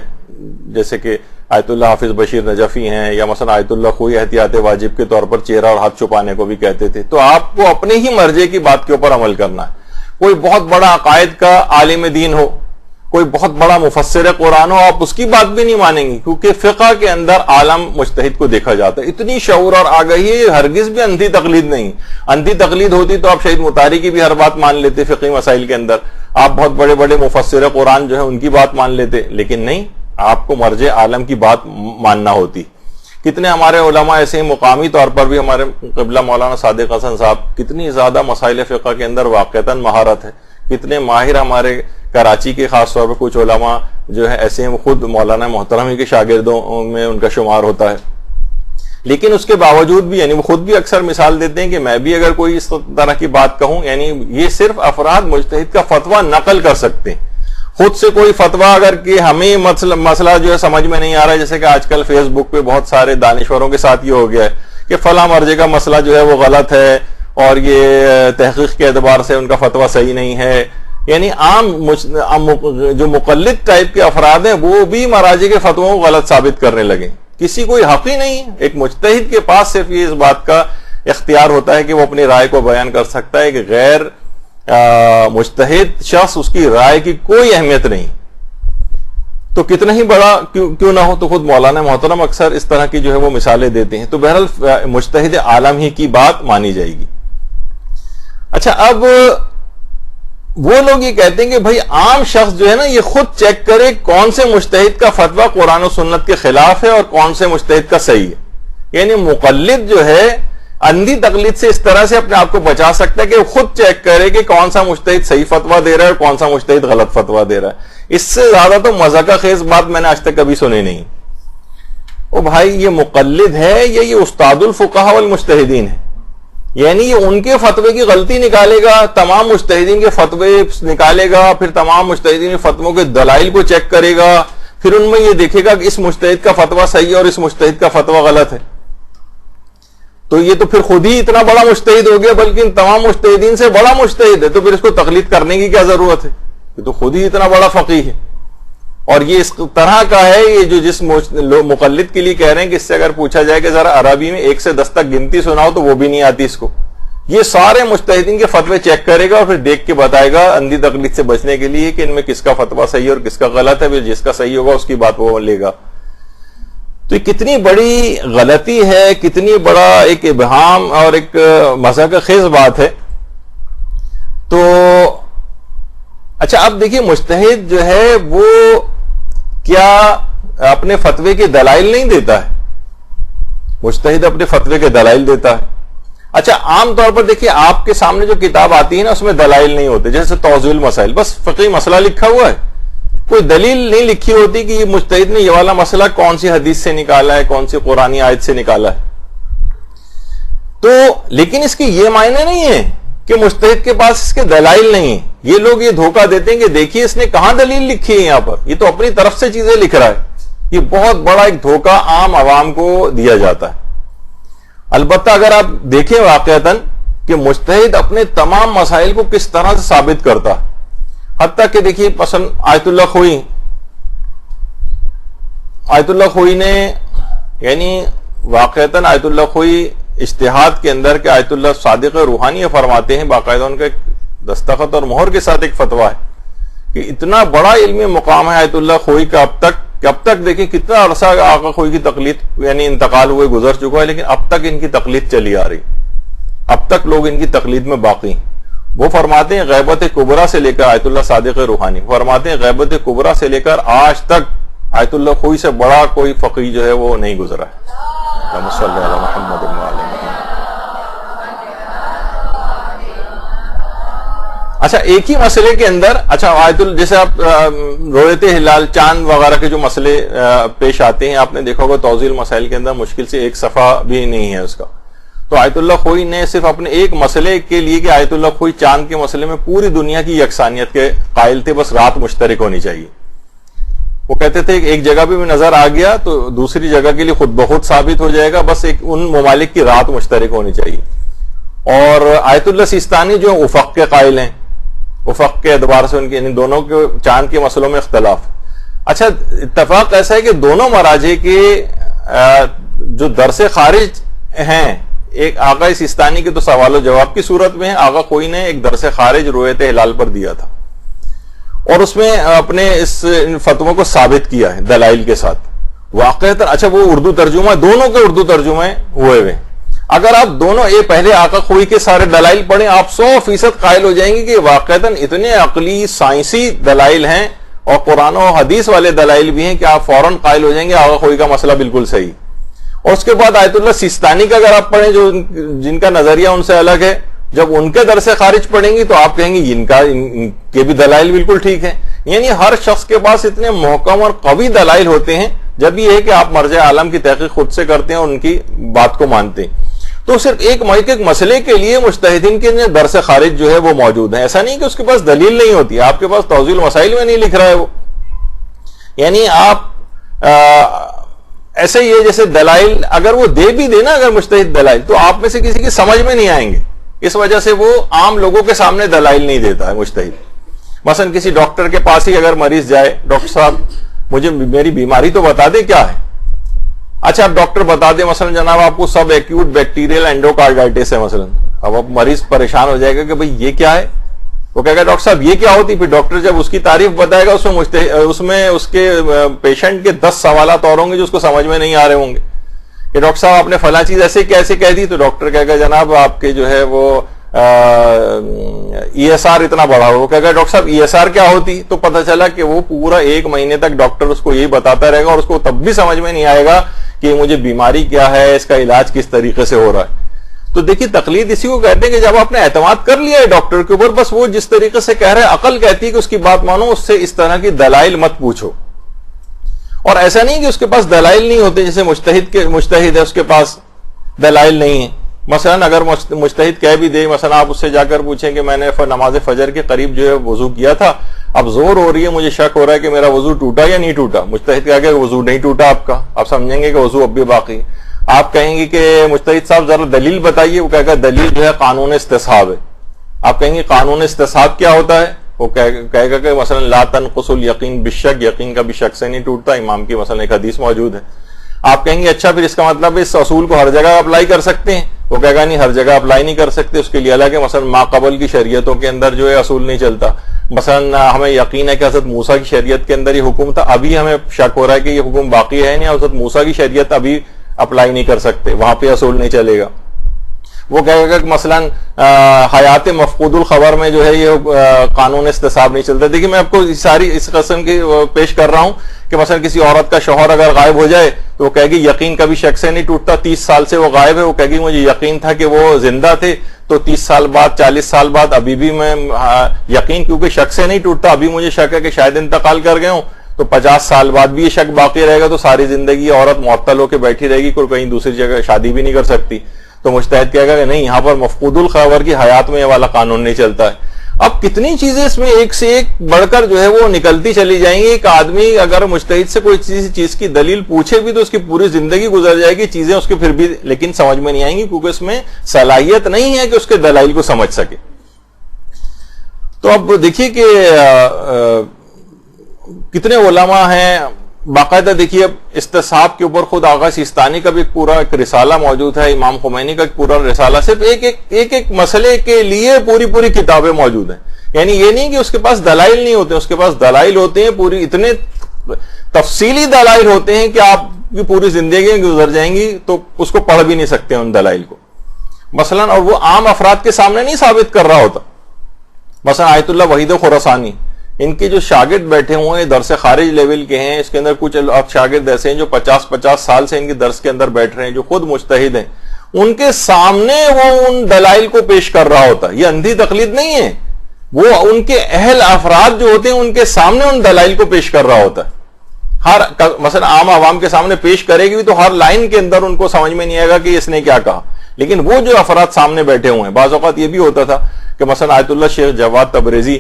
جیسے کہ آیت اللہ حافظ بشیر نجفی ہیں، یا مثلا آیت اللہ خوئی احتیاط واجب کے طور پر چہرہ اور ہاتھ چھپانے کو بھی کہتے تھے. تو آپ کو اپنے ہی مرجع کی بات کے اوپر عمل کرنا ہے. کوئی بہت بڑا عقائد کا عالم دین ہو، کوئی بہت بڑا مفسر قرآن ہو، آپ اس کی بات بھی نہیں مانیں گی، کیونکہ فقہ کے اندر عالم مجتہد کو دیکھا جاتا ہے. اتنی شعور اور آگہی ہرگز بھی اندھی تقلید نہیں. اندھی تقلید ہوتی تو آپ شہید مطہری کی بھی ہر بات مان لیتے فقہی مسائل کے اندر، آپ بہت بڑے بڑے مفسر قرآن جو ہے ان کی بات مان لیتے، لیکن نہیں، آپ کو مرجع عالم کی بات ماننا ہوتی. کتنے ہمارے علماء ایسے ہیں مقامی طور پر بھی، ہمارے قبلہ مولانا صادق حسن صاحب، کتنی زیادہ مسائل فقہ کے اندر واقعتاً مہارت ہے. کتنے ماہر ہمارے کراچی کے خاص طور پر کچھ علماء جو ہے ایسے ہیں، وہ خود مولانا محترم کے شاگردوں میں ان کا شمار ہوتا ہے. لیکن اس کے باوجود بھی یعنی وہ خود بھی اکثر مثال دیتے ہیں کہ میں بھی اگر کوئی اس طرح کی بات کہوں، یعنی یہ صرف افراد مجتہد کا فتویٰ نقل کر سکتے ہیں. خود سے کوئی فتویٰ اگر کہ ہمیں مسئلہ جو ہے سمجھ میں نہیں آ رہا ہے، جیسے کہ آج کل فیس بک پہ بہت سارے دانشوروں کے ساتھ یہ ہو گیا ہے کہ فلاں مرجع کا مسئلہ جو ہے وہ غلط ہے اور یہ تحقیق کے اعتبار سے ان کا فتویٰ صحیح نہیں ہے، یعنی عام جو مقلد ٹائپ کے افراد ہیں وہ بھی مراجع کے فتووں کو غلط ثابت کرنے لگے. کسی کوئی حق ہی نہیں. ایک مجتہد کے پاس صرف یہ اس بات کا اختیار ہوتا ہے کہ وہ اپنی رائے کو بیان کر سکتا ہے، کہ غیر مجتہد شخص اس کی رائے کی کوئی اہمیت نہیں. تو کتنا ہی بڑا کیوں نہ ہو، تو خود مولانا محترم اکثر اس طرح کی جو ہے وہ مثالیں دیتے ہیں. تو بہرحال مجتہد عالم ہی کی بات مانی جائے گی. اچھا، اب وہ لوگ یہ کہتے ہیں کہ بھائی عام شخص جو ہے نا یہ خود چیک کرے کون سے مجتہد کا فتویٰ قرآن و سنت کے خلاف ہے اور کون سے مجتہد کا صحیح ہے. یعنی مقلد جو ہے اندھی تقلید سے اس طرح سے اپنے آپ کو بچا سکتا ہے کہ وہ خود چیک کرے کہ کون سا مجتہد صحیح فتویٰ دے رہا ہے اور کون سا مجتہد غلط فتویٰ دے رہا ہے. اس سے زیادہ تو مذاقہ خیز بات میں نے آج تک کبھی سنی نہیں. او بھائی، یہ مقلد ہے یا یہ استاد الفقہاء والمجتہدین ہے؟ یعنی یہ ان کے فتوے کی غلطی نکالے گا، تمام مجتہدین کے فتوے نکالے گا، پھر تمام مجتہدین کے فتووں کے دلائل کو چیک کرے گا، پھر ان میں یہ دیکھے گا کہ اس مجتہد کا فتویٰ صحیح ہے اور اس مجتہد کا فتویٰ غلط ہے. تو یہ تو پھر خود ہی اتنا بڑا مجتہد ہو گیا، بلکہ ان تمام مجتہدین سے بڑا مجتہد ہے، تو پھر اس کو تقلید کرنے کی کیا ضرورت ہے؟ یہ تو خود ہی اتنا بڑا فقیہ ہے. اور یہ اس طرح کا ہے، یہ جو جس مقلد کے لیے کہہ رہے ہیں کہ اس سے اگر پوچھا جائے کہ ذرا عربی میں 1 سے 10 تک گنتی سناؤ تو وہ بھی نہیں آتی اس کو. یہ سارے مجتہدین کے فتوے چیک کرے گا اور پھر دیکھ کے بتائے گا اندھی تقلید سے بچنے کے لیے کہ ان میں کس کا فتویٰ صحیح ہے اور کس کا غلط ہے. پھر جس کا صحیح ہوگا اس کی بات وہ لے گا. تو یہ کتنی بڑی غلطی ہے، کتنی بڑا ایک ابہام اور ایک مذاق خیز بات ہے. تو اچھا، اب دیکھیے مجتہد جو ہے وہ کیا اپنے فتوے کے دلائل نہیں دیتا ہے؟ مجتہد اپنے فتوے کے دلائل دیتا ہے. اچھا، عام طور پر دیکھیے آپ کے سامنے جو کتاب آتی ہے نا اس میں دلائل نہیں ہوتے، جیسے توضیح المسائل، بس فقہی مسئلہ لکھا ہوا ہے، کوئی دلیل نہیں لکھی ہوتی کہ یہ مجتہد نے یہ والا مسئلہ کون سی حدیث سے نکالا ہے، کون سی قرآنی آیت سے نکالا ہے. تو لیکن اس کے یہ معنی نہیں ہے کہ مجتہد کے پاس اس کے دلائل نہیں ہیں. یہ لوگ یہ دھوکہ دیتے ہیں کہ دیکھیے اس نے کہاں دلیل لکھی ہے، یہاں پر یہ تو اپنی طرف سے چیزیں لکھ رہا ہے. یہ بہت بڑا ایک دھوکہ عام عوام کو دیا جاتا ہے. البتہ اگر آپ دیکھیں واقعتاً کہ مجتہد اپنے تمام مسائل کو کس طرح سے ثابت کرتا ہے، حتیٰ کہ دیکھیے مثلا آیت اللہ خوئی نے یعنی واقعتاً آیت اللہ خوئی اجتہاد کے اندر کہ آیت اللہ صادق روحانی فرماتے ہیں، باقاعدہ ان کا ایک دستخط اور مہر کے ساتھ ایک فتویٰ ہے کہ اتنا بڑا علمی مقام ہے آیت اللہ خوئی کا اب تک دیکھیں کتنا عرصہ آقا خوئی کی تقلید یعنی انتقال ہوئے گزر چکا ہے، لیکن اب تک ان کی تقلید چلی آ رہی، اب تک لوگ ان کی تقلید میں باقی ہیں. وہ فرماتے ہیں غیبت کبریٰ سے لے کر آیت اللہ صادق روحانی فرماتے ہیں غیبت کبریٰ سے لے کر آج تک آیت اللہ خوئی سے بڑا کوئی فقیہ جو ہے وہ نہیں گزرا ہے. اللہم صلی علی محمد و علی محمد. اچھا، ایک ہی مسئلے کے اندر اچھا جیسے آپ رویت ہلال چاند وغیرہ کے جو مسئلے پیش آتے ہیں، آپ نے دیکھا ہوگا توضیح المسائل کے اندر مشکل سے 1 صفحہ بھی نہیں ہے اس کا. تو آیت اللہ خوئی نے صرف اپنے ایک مسئلے کے لیے کہ آیت اللہ خوئی چاند کے مسئلے میں پوری دنیا کی یکسانیت کے قائل تھے، بس رات مشترک ہونی چاہیے. وہ کہتے تھے کہ ایک جگہ بھی نظر آ گیا تو دوسری جگہ کے لیے خود بخود ثابت ہو جائے گا، بس ایک ان ممالک کی رات مشترک ہونی چاہیے. اور آیت اللہ سیستانی جو افق کے قائل ہیں، افق کے اعتبار سے ان کے یعنی دونوں کے چاند کے مسئلوں میں اختلاف. اچھا، اتفاق ایسا ہے کہ دونوں مراجع کے جو درس خارج ہیں، ایک آقا سیستانی کے تو سوال و جواب کی صورت میں ہے، آقا خوئی نے ایک درس خارج رویت ہلال پر دیا تھا اور اس میں اپنے اس فتووں کو ثابت کیا ہے دلائل کے ساتھ واقعتا. اچھا، وہ اردو ترجمہ دونوں کے اردو ترجمے ہوئے. اگر آپ دونوں پہلے آقا خوئی کے سارے دلائل پڑھیں، آپ 100% قائل ہو جائیں گے کہ واقعتاً اتنے عقلی سائنسی دلائل ہیں اور قرآن و حدیث والے دلائل بھی ہیں کہ آپ فوراً قائل ہو جائیں گے آقا خوئی کا مسئلہ بالکل صحیح. اور اس کے بعد آیت اللہ سیستانی کا اگر آپ پڑھیں جو جن کا نظریہ ان سے الگ ہے، جب ان کے درس خارج پڑھیں گی تو آپ کہیں گے ان کے بھی دلائل بالکل ٹھیک ہیں. یعنی ہر شخص کے پاس اتنے محکم اور قوی دلائل ہوتے ہیں، جب یہ ہے کہ آپ مرجع عالم کی تحقیق خود سے کرتے ہیں اور ان کی بات کو مانتے ہیں. تو صرف ایک مسئلے کے لیے مجتہدین کے درس خارج جو ہے وہ موجود ہیں. ایسا نہیں کہ اس کے پاس دلیل نہیں ہوتی، آپ کے پاس توضیح المسائل میں نہیں لکھ رہا ہے وہ. یعنی آپ ایسے ہی ہے جیسے دلائل اگر وہ دے بھی دے نا، اگر مجتہد دلائل، تو آپ میں سے کسی کی سمجھ میں نہیں آئیں گے. اس وجہ سے وہ عام لوگوں کے سامنے دلائل نہیں دیتا ہے مجتہد. مثلا کسی ڈاکٹر کے پاس ہی اگر مریض جائے، ڈاکٹر صاحب مجھے میری بیماری تو بتا دے کیا ہے. اچھا، اب ڈاکٹر بتا دے مثلا جناب آپ کو سب ایکیوٹ بیکٹیریل اینڈوکارڈائٹس ہے مثلا. اب مریض پریشان ہو جائے گا کہ بھئی یہ کیا ہے، وہ کہے گا ڈاکٹر صاحب یہ کیا ہوتی؟ پھر ڈاکٹر جب اس کی تعریف بتائے گا اس میں اس کے پیشنٹ کے 10 سوالات اور ہوں گے جو اس کو سمجھ میں نہیں آ رہے ہوں گے کہ ڈاکٹر صاحب آپ نے فلاں چیز ایسے کیسے کہہ دی؟ تو ڈاکٹر کہے گا جناب آپ کے جو ہے وہ ESR اتنا بڑا ہو. وہ کہے گا ڈاکٹر صاحب ESR کیا ہوتی؟ تو پتہ چلا کہ وہ پورا 1 مہینے تک ڈاکٹر اس کو یہی بتاتا رہے گا اور اس کو تب بھی سمجھ میں نہیں آئے گا کہ مجھے بیماری کیا ہے, اس کا علاج کس طریقے سے ہو رہا ہے. تو دیکھیے تقلید اسی کو کہتے ہیں کہ جب آپ نے اعتماد کر لیا ہے ڈاکٹر کے اوپر, بس وہ جس طریقے سے کہہ رہا ہے عقل کہتی ہے کہ اس کی بات مانو, اس سے اس طرح کی دلائل مت پوچھو. اور ایسا نہیں کہ اس کے پاس دلائل نہیں ہوتے, جیسے مجتہد ہے اس کے پاس دلائل نہیں ہے. مثلا اگر مجتہد کہہ بھی دے, مثلا آپ اس سے جا کر پوچھیں کہ میں نے نماز فجر کے قریب جو ہے وضو کیا تھا, اب زور ہو رہی ہے, مجھے شک ہو رہا ہے کہ میرا وضو ٹوٹا یا نہیں ٹوٹا. مجتہد کہا کہ وضو نہیں ٹوٹا آپ کا, آپ سمجھیں گے کہ وضو اب بھی باقی. آپ کہیں گے کہ مجتہد صاحب ذرا دلیل بتائیے, وہ کہے گا دلیل جو ہے قانون استصحاب ہے. آپ کہیں گے قانون استصحاب کیا ہوتا ہے؟ وہ کہے گا کہ مثلا لا تنقص الیقین بالشک, یقین کا بھی شک سے نہیں ٹوٹتا. امام کی مثلا ایک حدیث موجود ہے. آپ کہیں گے اچھا پھر اس کا مطلب اس اصول کو ہر جگہ اپلائی کر سکتے ہیں؟ وہ کہے گا نہیں, ہر جگہ اپلائی نہیں کر سکتے, اس کے لیے الگ ہے. مثلا ما قبل کی شریعتوں کے اندر جو ہے اصول نہیں چلتا. مثلا ہمیں یقین ہے کہ حضرت موسیٰ کی شریعت کے اندر یہ حکم تھا, ابھی ہمیں شک ہو رہا ہے کہ یہ حکم باقی ہے نہیں, حضرت موسیٰ کی شریعت ابھی اپلائی نہیں کر سکتے, وہاں پہ اصول نہیں چلے گا. وہ کہے گا کہ مثلا حیات مفقود الخبر میں جو ہے یہ قانون استصحاب نہیں چلتا. دیکھیے میں آپ کو ساری اس قسم کی پیش کر رہا ہوں کہ مثلا کسی عورت کا شوہر اگر غائب ہو جائے تو وہ کہے گی یقین کبھی شک سے نہیں ٹوٹتا. 30 سال سے وہ غائب ہے, وہ کہے گی مجھے یقین تھا کہ وہ زندہ تھے, تو 30 سال بعد 40 سال بعد ابھی بھی میں یقین, کیونکہ شک سے نہیں ٹوٹتا, ابھی مجھے شک ہے کہ شاید انتقال کر گئے ہوں, تو 50 سال بعد بھی یہ شک باقی رہے گا. تو ساری زندگی عورت معطل ہو کے بیٹھی رہے گی, کوئی کہیں دوسری جگہ شادی بھی نہیں کر سکتی. تو مجتہد کہے گا کہ نہیں, یہاں پر مفقود الخبر کی حیات میں یہ والا قانون نہیں چلتا ہے. اب کتنی چیزیں اس میں ایک سے ایک بڑھ کر جو ہے وہ نکلتی چلی جائیں گی. ایک آدمی اگر مجتہد سے کوئی چیز کی دلیل پوچھے بھی تو اس کی پوری زندگی گزر جائے گی, چیزیں اس کے پھر بھی لیکن سمجھ میں نہیں آئیں گی, کیونکہ اس میں صلاحیت نہیں ہے کہ اس کے دلائل کو سمجھ سکے. تو اب دیکھیے کہ کتنے علماء ہیں باقاعدہ. دیکھیے اب استصحاب کے اوپر خود آغا سیستانی کا بھی ایک رسالہ موجود ہے, امام خمینی کا ایک پورا رسالہ, صرف ایک مسئلے کے لیے پوری کتابیں موجود ہیں. یعنی یہ نہیں کہ اس کے پاس دلائل نہیں ہوتے, اس کے پاس دلائل ہوتے ہیں, پوری اتنے تفصیلی دلائل ہوتے ہیں کہ آپ کی پوری زندگی گزر جائیں گی تو اس کو پڑھ بھی نہیں سکتے ان دلائل کو. مثلا اور وہ عام افراد کے سامنے نہیں ثابت کر رہا ہوتا. مثلا آیت اللہ وحید خراسانی, ان کے جو شاگرد بیٹھے ہوئے ہیں درس خارج لیول کے ہیں, اس کے اندر کچھ شاگرد ایسے ہیں جو 50 سال سے ان کے درس کے اندر بیٹھ رہے ہیں, جو خود مجتہد ہیں, ان کے سامنے وہ ان دلائل کو پیش کر رہا ہوتا. یہ اندھی تقلید نہیں ہے, وہ ان کے اہل افراد جو ہوتے ہیں ان کے سامنے ان دلائل کو پیش کر رہا ہوتا ہے. مثلا عام عوام کے سامنے پیش کرے گی تو ہر لائن کے اندر ان کو سمجھ میں نہیں آئے گا کہ اس نے کیا کہا, لیکن وہ جو افراد سامنے بیٹھے ہوئے ہیں, بعض اوقات یہ بھی ہوتا تھا کہ مثلا آیت اللہ شیخ جواد تبریزی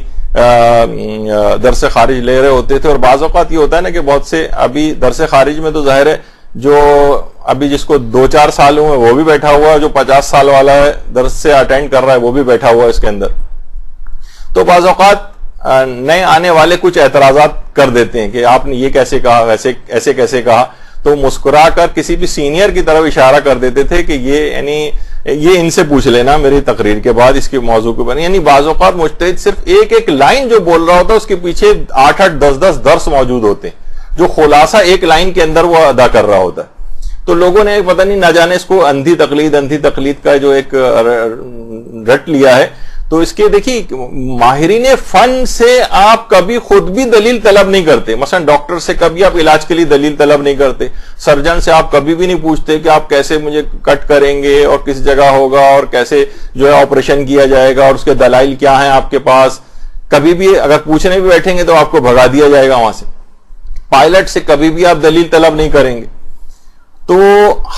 درس خارج لے رہے ہوتے تھے, اور بعض اوقات یہ ہوتا ہے نا کہ بہت سے ابھی درس خارج میں تو ظاہر ہے جو ابھی جس کو 2-4 سال ہوئے وہ بھی بیٹھا ہوا ہے, جو 50 سال والا ہے درس سے اٹینڈ کر رہا ہے وہ بھی بیٹھا ہوا ہے اس کے اندر. تو بعض اوقات نئے آنے والے کچھ اعتراضات کر دیتے ہیں کہ آپ نے یہ کیسے کہا, ایسے کیسے کہا, تو مسکرا کر کسی بھی سینئر کی طرف اشارہ کر دیتے تھے کہ یہ ان سے پوچھ لینا میری تقریر کے بعد اس کے موضوع کے بارے. یعنی بعض اوقات مجتہد صرف ایک لائن جو بول رہا ہوتا ہے اس کے پیچھے 8-10 درس موجود ہوتے ہیں, جو خلاصہ ایک لائن کے اندر وہ ادا کر رہا ہوتا ہے. تو لوگوں نے پتہ نہیں نہ جانے اس کو اندھی تقلید کا جو ایک رٹ لیا ہے. تو اس کے دیکھیے ماہرین فن سے آپ کبھی خود بھی دلیل طلب نہیں کرتے. مثلا ڈاکٹر سے کبھی آپ علاج کے لیے دلیل طلب نہیں کرتے, سرجن سے آپ کبھی بھی نہیں پوچھتے کہ آپ کیسے مجھے کٹ کریں گے اور کس جگہ ہوگا اور کیسے جو ہے آپریشن کیا جائے گا اور اس کے دلائل کیا ہیں آپ کے پاس. کبھی بھی اگر پوچھنے بھی بیٹھیں گے تو آپ کو بھگا دیا جائے گا وہاں سے. پائلٹ سے کبھی بھی آپ دلیل طلب نہیں کریں گے. تو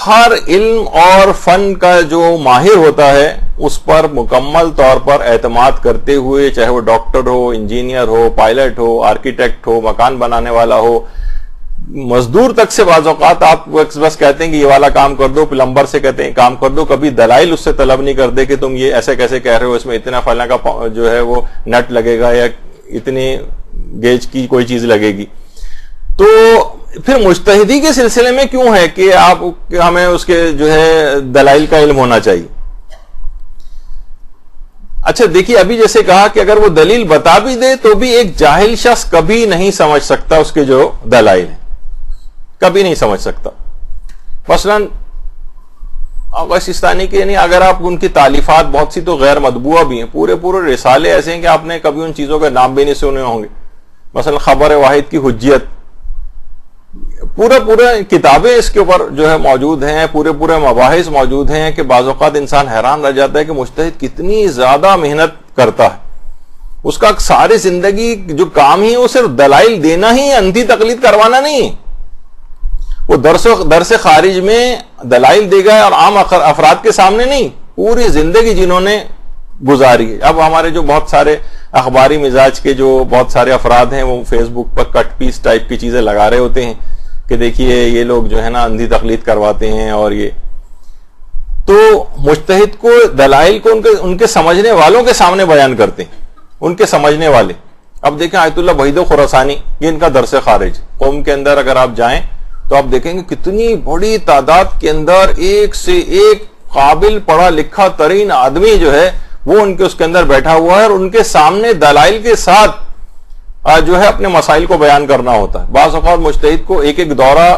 ہر علم اور فن کا جو ماہر ہوتا ہے اس پر مکمل طور پر اعتماد کرتے ہوئے, چاہے وہ ڈاکٹر ہو, انجینئر ہو, پائلٹ ہو, آرکیٹیکٹ ہو, مکان بنانے والا ہو, مزدور تک سے بعض اوقات آپ بس کہتے ہیں کہ یہ والا کام کر دو, پلمبر سے کہتے ہیں کام کر دو, کبھی دلائل اس سے طلب نہیں کرتے کہ تم یہ ایسے کیسے کہہ رہے ہو, اس میں اتنا فلاں کا جو ہے وہ نٹ لگے گا یا اتنی گیج کی کوئی چیز لگے گی. تو پھر مجتہدی کے سلسلے میں کیوں ہے کہ ہمیں اس کے جو ہے دلائل کا علم ہونا چاہیے. اچھا دیکھیے ابھی جیسے کہا کہ اگر وہ دلیل بتا بھی دے تو بھی ایک جاہل شخص کبھی نہیں سمجھ سکتا اس کے جو دلائل ہیں، کبھی نہیں سمجھ سکتا. مثلاً آغا سیستانی کے یعنی اگر آپ ان کی تالیفات بہت سی تو غیر مطبوعہ بھی ہیں، پورے رسالے ایسے ہیں کہ آپ نے کبھی ان چیزوں کا نام بھی نہیں سنے ہوں گے. مثلا خبر واحد کی حجیت، پورا کتابیں اس کے اوپر جو ہے موجود ہیں، پورے مباحث موجود ہیں کہ بعض اوقات انسان حیران رہ جاتا ہے کہ مجتہد کتنی زیادہ محنت کرتا ہے. اس کا ساری زندگی جو کام ہی وہ صرف دلائل دینا ہی، اندھی تقلید کروانا نہیں. وہ درس خارج میں دلائل دے گا اور عام افراد کے سامنے نہیں، پوری زندگی جنہوں نے گزاری ہے. اب ہمارے جو بہت سارے اخباری مزاج کے جو بہت سارے افراد ہیں وہ فیس بک پر کٹ پیس ٹائپ کی چیزیں لگا رہے ہوتے ہیں کہ دیکھیے یہ لوگ جو ہے نا اندھی تقلید کرواتے ہیں. اور یہ تو مجتہد کو دلائل کو ان کے سمجھنے والوں کے سامنے بیان کرتے ہیں، ان کے سمجھنے والے. اب دیکھیں آیت اللہ وحید خراسانی، یہ ان کا درس خارج. قوم کے اندر اگر آپ جائیں تو آپ دیکھیں گے کتنی بڑی تعداد کے اندر ایک سے ایک قابل پڑھا لکھا ترین آدمی جو ہے وہ ان کے اس کے اندر بیٹھا ہوا ہے اور ان کے سامنے دلائل کے ساتھ جو ہے اپنے مسائل کو بیان کرنا ہوتا ہے. بعض اوقات مجتہد کو ایک دورہ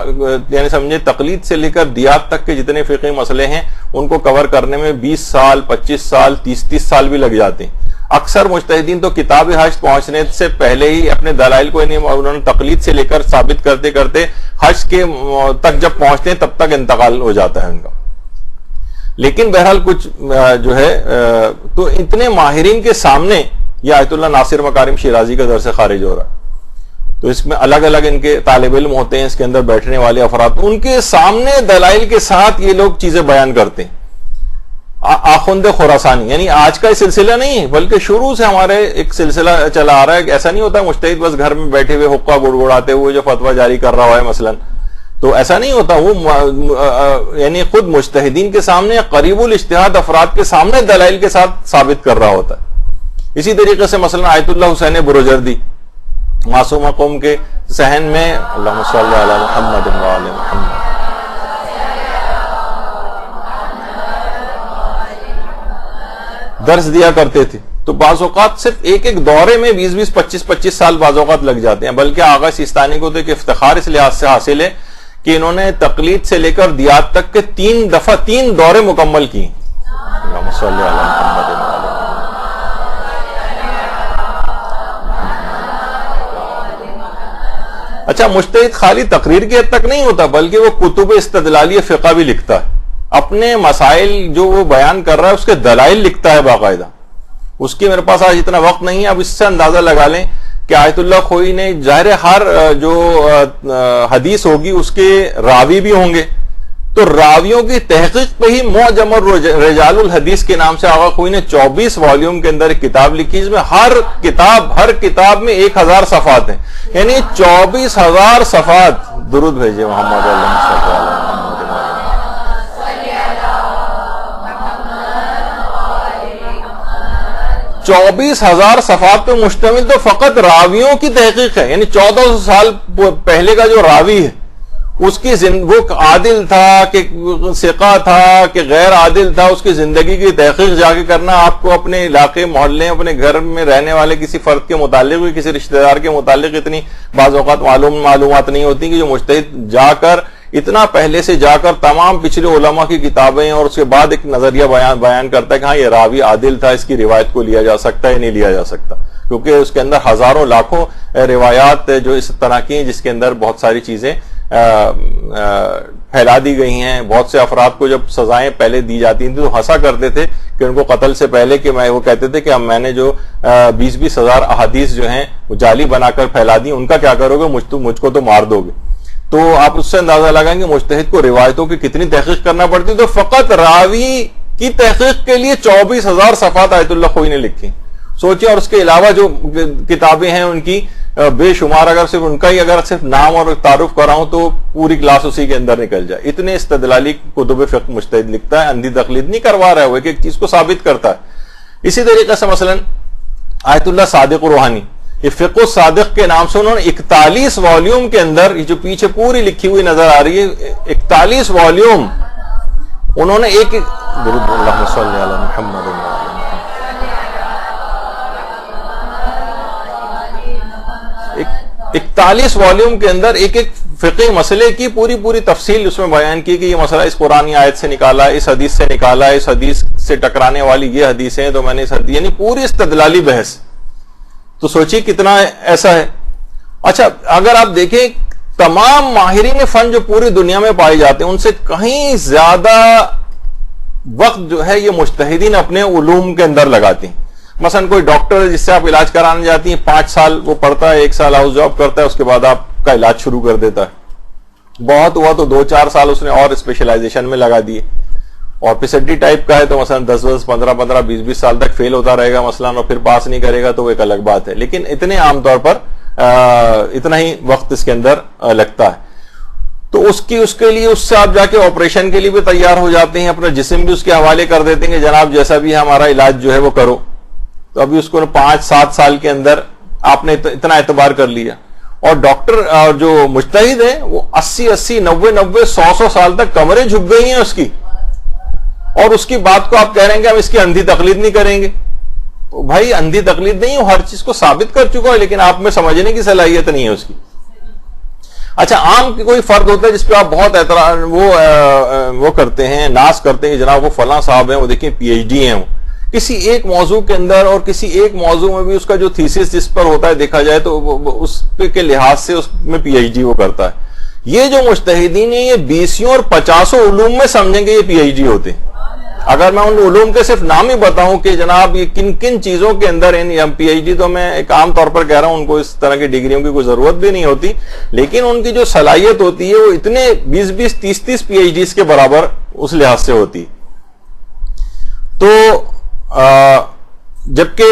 یعنی سمجھے تقلید سے لے کر دیات تک کے جتنے فقہی مسئلے ہیں ان کو کور کرنے میں 20 سال 25 سال 30 سال بھی لگ جاتے ہیں. اکثر مجتہدین تو کتاب حج پہنچنے سے پہلے ہی اپنے دلائل کو انہوں نے تقلید سے لے کر ثابت کرتے کرتے حج کے تک جب پہنچتے ہیں تب تک انتقال ہو جاتا ہے ان کا. لیکن بہرحال کچھ جو ہے تو اتنے ماہرین کے سامنے یہ آیت اللہ ناصر مکارم شیرازی کا درس خارج ہو رہا ہے، تو اس میں الگ الگ ان کے طالب علم ہوتے ہیں، اس کے اندر بیٹھنے والے افراد، ان کے سامنے دلائل کے ساتھ یہ لوگ چیزیں بیان کرتے ہیں. آخوند خراسانی یعنی آج کا سلسلہ نہیں ہے بلکہ شروع سے ہمارے ایک سلسلہ چلا آ رہا ہے. ایسا نہیں ہوتا مجتہد بس گھر میں بیٹھے ہوئے حقہ گڑگڑاتے ہوئے جو فتویٰ جاری کر رہا ہے مثلا، تو ایسا نہیں ہوتا. وہ یعنی خود مجتہدین کے سامنے قریب الاجتہاد افراد کے سامنے دلائل کے ساتھ ثابت کر رہا ہوتا ہے. اسی طریقے سے مثلا آیت اللہ حسین بروجردی معصومہ قوم کے صحن میں اللہم صلی علی محمد و علی محمد درس دیا کرتے تھے. تو بعض اوقات صرف ایک دورے میں 20 25 سال بعض اوقات لگ جاتے ہیں. بلکہ آغا سیستانی کو تو ایک افتخار اس لحاظ سے حاصل ہے کہ انہوں نے تقلید سے لے کر دیات تک کے 3 دورے مکمل کیے. اللہم صلی علی محمد و علی محمد. اچھا مجتہد خالی تقریر کی حد تک نہیں ہوتا بلکہ وہ کتب استدلالی فقہ بھی لکھتا ہے. اپنے مسائل جو وہ بیان کر رہا ہے اس کے دلائل لکھتا ہے باقاعدہ. اس کی میرے پاس آج اتنا وقت نہیں ہے، اب اس سے اندازہ لگا لیں کہ آیت اللہ خوئی نے ظاہر ہر جو حدیث ہوگی اس کے راوی بھی ہوں گے، تو راویوں کی تحقیق پہ ہی معجم رجال الحدیث کے نام سے آغا خوئی نے 24 والیوم کے اندر ایک کتاب لکھی، جس میں ہر کتاب میں 1000 صفحات ہیں، یعنی 24,000 صفحات. درود بھیجے محمد اللہ صلی اللہ علیہ وسلم. 24,000 صفحات پہ مشتمل تو فقط راویوں کی تحقیق ہے. یعنی 1400 سال پہلے کا جو راوی ہے اس کی وہ عادل تھا کہ ثقہ تھا کہ غیر عادل تھا، اس کی زندگی کی تحقیق جا کے کرنا. آپ کو اپنے علاقے محلے اپنے گھر میں رہنے والے کسی فرد کے متعلق کسی رشتہ دار کے متعلق اتنی بعض اوقات معلومات نہیں ہوتی کہ جو مجتہد جا کر اتنا پہلے سے جا کر تمام پچھلے علماء کی کتابیں اور اس کے بعد ایک نظریہ بیان کرتا ہے کہ ہاں یہ راوی عادل تھا، اس کی روایت کو لیا جا سکتا ہے یا نہیں لیا جا سکتا، کیونکہ اس کے اندر ہزاروں لاکھوں روایات جو اس طرح کی ہیں جس کے اندر بہت ساری چیزیں پھیلا دی گئی ہیں. بہت سے افراد کو جب سزائیں پہلے دی جاتی تھیں تو ہنسا کرتے تھے کہ ان کو قتل سے پہلے کہ وہ کہتے تھے کہ میں نے جو 20 ہزار احادیث جو ہیں وہ جعلی بنا کر پھیلا دی، ان کا کیا کرو گے، مجھ کو تو مار دو گے. تو آپ اس سے اندازہ لگائیں گے مجتہد کو روایتوں کی کتنی تحقیق کرنا پڑتی. تو فقط راوی کی تحقیق کے لیے 24,000 صفحات آیت اللہ خوئی نے لکھی. سوچیں، اور اس کے علاوہ جو کتابیں ہیں ان کی بے شمار، اگر صرف ان کا ہی اگر صرف نام اور تعارف کراؤں تو پوری کلاس اسی کے اندر نکل جائے. اتنے استدلالی کتب فقہ مجتہد لکھتا ہے، اندھی تقلید نہیں کروا رہا ہے، وہ ایک چیز کو ثابت کرتا ہے. اسی طریقے سے مثلا آیت اللہ صادق روحانی، یہ فقہ الصادق کے نام سے انہوں نے 41 والیوم کے اندر، یہ جو پیچھے پوری لکھی ہوئی نظر آ رہی ہے 41 والیوم انہوں نے ایک درود اللہم صلی علی محمد. 41 والیوم کے اندر ایک ایک فقہی مسئلے کی پوری تفصیل اس میں بیان کی کہ یہ مسئلہ اس قرآنی آیت سے نکالا، اس حدیث سے نکالا، اس حدیث سے ٹکرانے والی یہ حدیثیں تو میں نے اس حدیث، یعنی پوری استدلالی بحث. تو سوچیے کتنا ایسا ہے. اچھا اگر آپ دیکھیں تمام ماہرین فن جو پوری دنیا میں پائے جاتے ہیں ان سے کہیں زیادہ وقت جو ہے یہ مجتہدین اپنے علوم کے اندر لگاتے ہیں. مثلا کوئی ڈاکٹر جس سے آپ علاج کرانے جاتی ہیں 5 سال وہ پڑھتا ہے، 1 سال ہاؤس جاب کرتا ہے، اس کے بعد آپ کا علاج شروع کر دیتا ہے. بہت ہوا تو 2-4 سال اس نے اور اسپیشلائزیشن میں لگا دیے. اور پی ایچ ڈی ٹائپ کا ہے تو مثلا 10 15 20 سال تک فیل ہوتا رہے گا مثلا، اور پھر پاس نہیں کرے گا تو وہ ایک الگ بات ہے. لیکن اتنے عام طور پر اتنا ہی وقت اس کے اندر لگتا ہے. تو اس کے لیے اس سے آپ جا کے آپریشن کے لیے بھی تیار ہو جاتے ہیں، اپنا جسم بھی اس کے حوالے کر دیتے ہیں کہ جناب جیسا بھی ہمارا علاج جو ہے وہ کرو. تو ابھی اس کو 5-7 سال کے اندر آپ نے اتنا اعتبار کر لیا. اور ڈاکٹر جو مجتہد ہیں وہ 80 90 100 سال تک کمریں جھک گئی ہیں اس کی، اور اس کی بات کو آپ کہہ رہے ہیں کہ ہم اس کی اندھی تقلید نہیں کریں گے. تو بھائی اندھی تقلید نہیں، وہ ہر چیز کو ثابت کر چکا ہے لیکن آپ میں سمجھنے کی صلاحیت نہیں ہے اس کی. اچھا عام کی کوئی فرد ہوتا ہے جس پہ آپ بہت اعتراض وہ کرتے ہیں، ناز کرتے ہیں کہ جناب وہ فلاں صاحب ہیں، وہ دیکھیں پی ایچ ڈی ہیں، وہ کسی ایک موضوع کے اندر اور کسی ایک موضوع میں بھی اس کا جو تھیسس جس پر ہوتا ہے دیکھا جائے تو اس کے لحاظ سے اس میں پی ایچ ڈی وہ کرتا ہے. یہ جو مجتہدین ہیں یہ 20 اور 50 علوم میں سمجھیں گے یہ پی ایچ ڈی ہوتے ہیں. اگر میں ان علوم کے صرف نام ہی بتاؤں کہ جناب یہ کن کن چیزوں کے اندر پی ایچ ڈی، تو میں ایک عام طور پر کہہ رہا ہوں ان کو اس طرح کی ڈگریوں کی کوئی ضرورت بھی نہیں ہوتی، لیکن ان کی جو صلاحیت ہوتی ہے وہ اتنے 20 30 پی ایچ ڈیز کے برابر اس لحاظ سے ہوتی. تو جبکہ